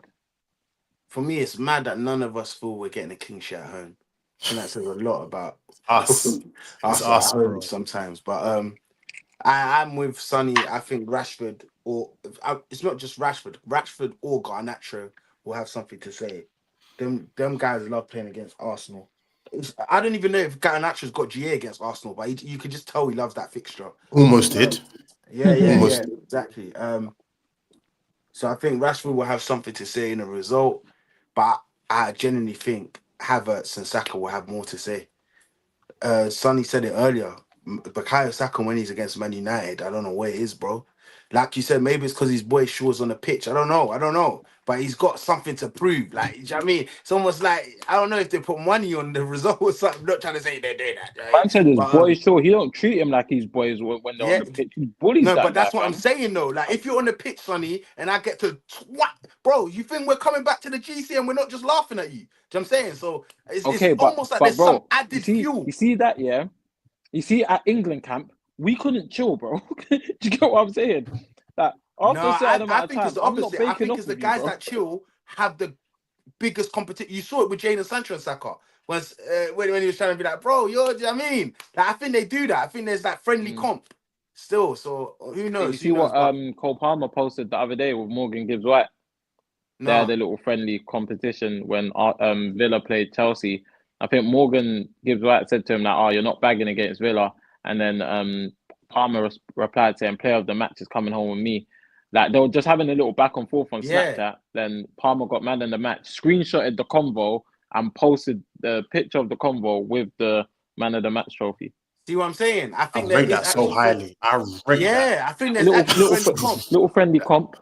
For me, it's mad that none of us feel we're getting a clean sheet at home. And that says a lot about Us. us at home bro. Sometimes. But I'm with Sonny. I think Rashford it's not just Rashford. Rashford or Garnacho will have something to say. Them guys love playing against Arsenal. I don't even know if Garnacho's got GA against Arsenal, but you can just tell he loves that fixture. Almost did. Yeah, exactly. So I think Rashford will have something to say in the result, but I genuinely think Havertz and Saka will have more to say. Sonny said it earlier. Bukayo Saka when he's against Man United, I don't know where it is, bro. Like you said, maybe it's because his boy Shaw's on the pitch. I don't know. But he's got something to prove. Like, you know what I mean? It's almost like, I don't know if they put money on the result or something. I'm not trying to say they're doing that. Right? Man said his But, boy Shaw, he don't treat him like his boys when they're on yeah, the pitch. He bullies no, that but that's guy, what I'm fam. saying though. Like, if you're on the pitch, Sonny, and I get to bro, you think we're coming back to the GC and we're not just laughing at you? Do you know what I'm saying? So it's almost like there's bro, some added fuel. You see that, yeah? You see at England camp, we couldn't chill, bro. Do you get what I'm saying? That after No, a certain I amount of think it's time, the I'm not opposite. I baking think off it's the with you, guys bro. that chill have the biggest competition. You saw it with Jadon Sancho and Saka. When he was trying to be like, bro, do you know what I mean? Like, I think they do that. I think there's that friendly comp still. So who knows? You see what Cole Palmer posted the other day with Morgan Gibbs White? They had a little friendly competition when Villa played Chelsea. I think Morgan Gibbs White said to him that, "Oh, you're not bagging against Villa," and then Palmer replied saying, "Player of the match is coming home with me." Like they were just having a little back and forth on Yeah. Snapchat. Then Palmer got man in the match, screenshotted the convo and posted the picture of the convo with the man of the match trophy. See what I'm saying? I I think there rate is that so actually highly. I rate that. yeah, I think there's Little actually friendly comp. little friendly comp.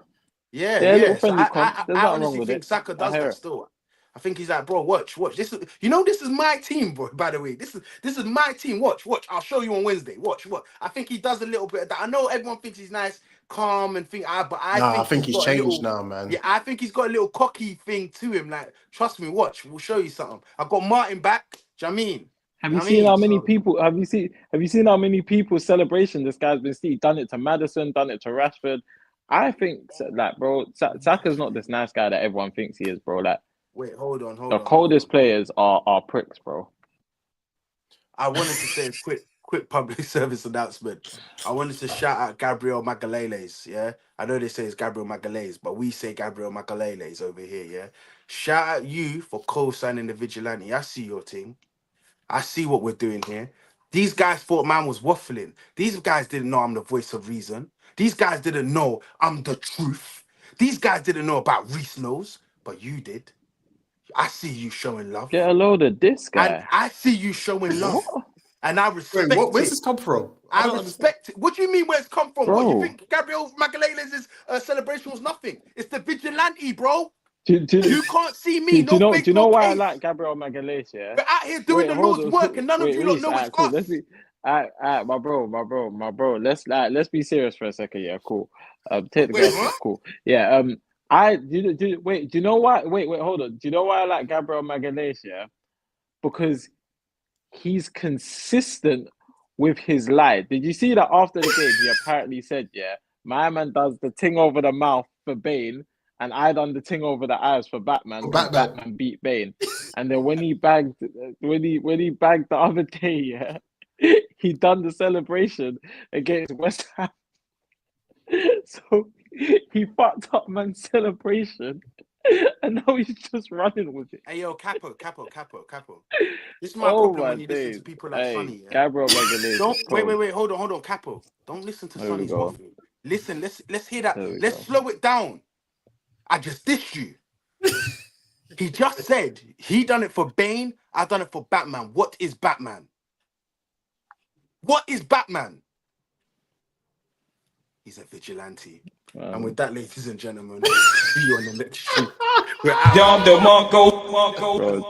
Yeah, Yeah, little yeah. So friendly comp. There's I nothing wrong honestly with think it. Saka I does hear that it. still. I think he's like, bro, watch. This is this is my team, bro. By the way, this is my team. Watch. I'll show you on Wednesday. Watch. I think he does a little bit of that. I know everyone thinks he's nice, calm, and but I Nah, I think think he's he's got a changed little. now, man. Yeah, I think he's got a little cocky thing to him. Like, trust me, watch. We'll show you something. I've got Martin back. Do you know what I mean? Have You you know what I seen mean? how many So people? Have you seen how many people celebration this guy's been seen? Done it to Madison, done it to Rashford. I think like, bro, Saka's not this nice guy that everyone thinks he is, bro. Like wait, hold on. the coldest players are pricks, bro. I wanted to say a quick public service announcement. I wanted to shout out Gabriel Magalhaes, yeah? I know they say it's Gabriel Magalhaes, but we say Gabriel Magalhaes over here, yeah? Shout out you for co-signing the Vigilante. I see your team. I see what we're doing here. These guys thought man was waffling. These guys didn't know I'm the voice of reason. These guys didn't know I'm the truth. These guys didn't know about Reese knows, but you did. I see you showing love. Get a load of this And guy. I see you showing love. What? And I Wait, respect where's it. this come from? I don't understand. respect it. What do you mean where it's come from? What, you Bro. think Gabriel Magalhaes' celebration was nothing? It's the vigilante, bro. Do You can't see me. you No know? face, Do you know no why I case. like Gabriel Magalhaes? Yeah. We're out here doing Wait, the hold Lord's on. work, and none of Wait, you lot Reese. know it's Cool. us. My bro. Let's be serious for a second. Yeah, cool. Take the Wait, guys what? off. Cool. Yeah. Wait. Do you know why? Wait. Hold on. Do you know why I like Gabriel Magalhaes? Yeah, because he's consistent with his lie. Did you see that after the game? He apparently said, "Yeah, my man does the ting over the mouth for Bane, and I done the ting over the eyes for Batman For because Batman. Batman beat Bane." And then when he bagged the other day, yeah, he done the celebration against West Ham. So he fucked up man's celebration, and now he's just running with it. Hey, yo, Capo. This is my Oh problem my when you listen to days! people like Hey, Sonny, yeah? Gabriel Magalhaes Don't is wait, cold. hold on, Capo. Don't listen to There we Sonny's go. waffle. Listen, let's hear that. There we Let's go. slow it down. I just dissed you. He just said he done it for Bane, I done it for Batman. What is Batman? What is Batman? He's a vigilante. And with that, ladies and gentlemen, see you on the next show. We're out. Bro,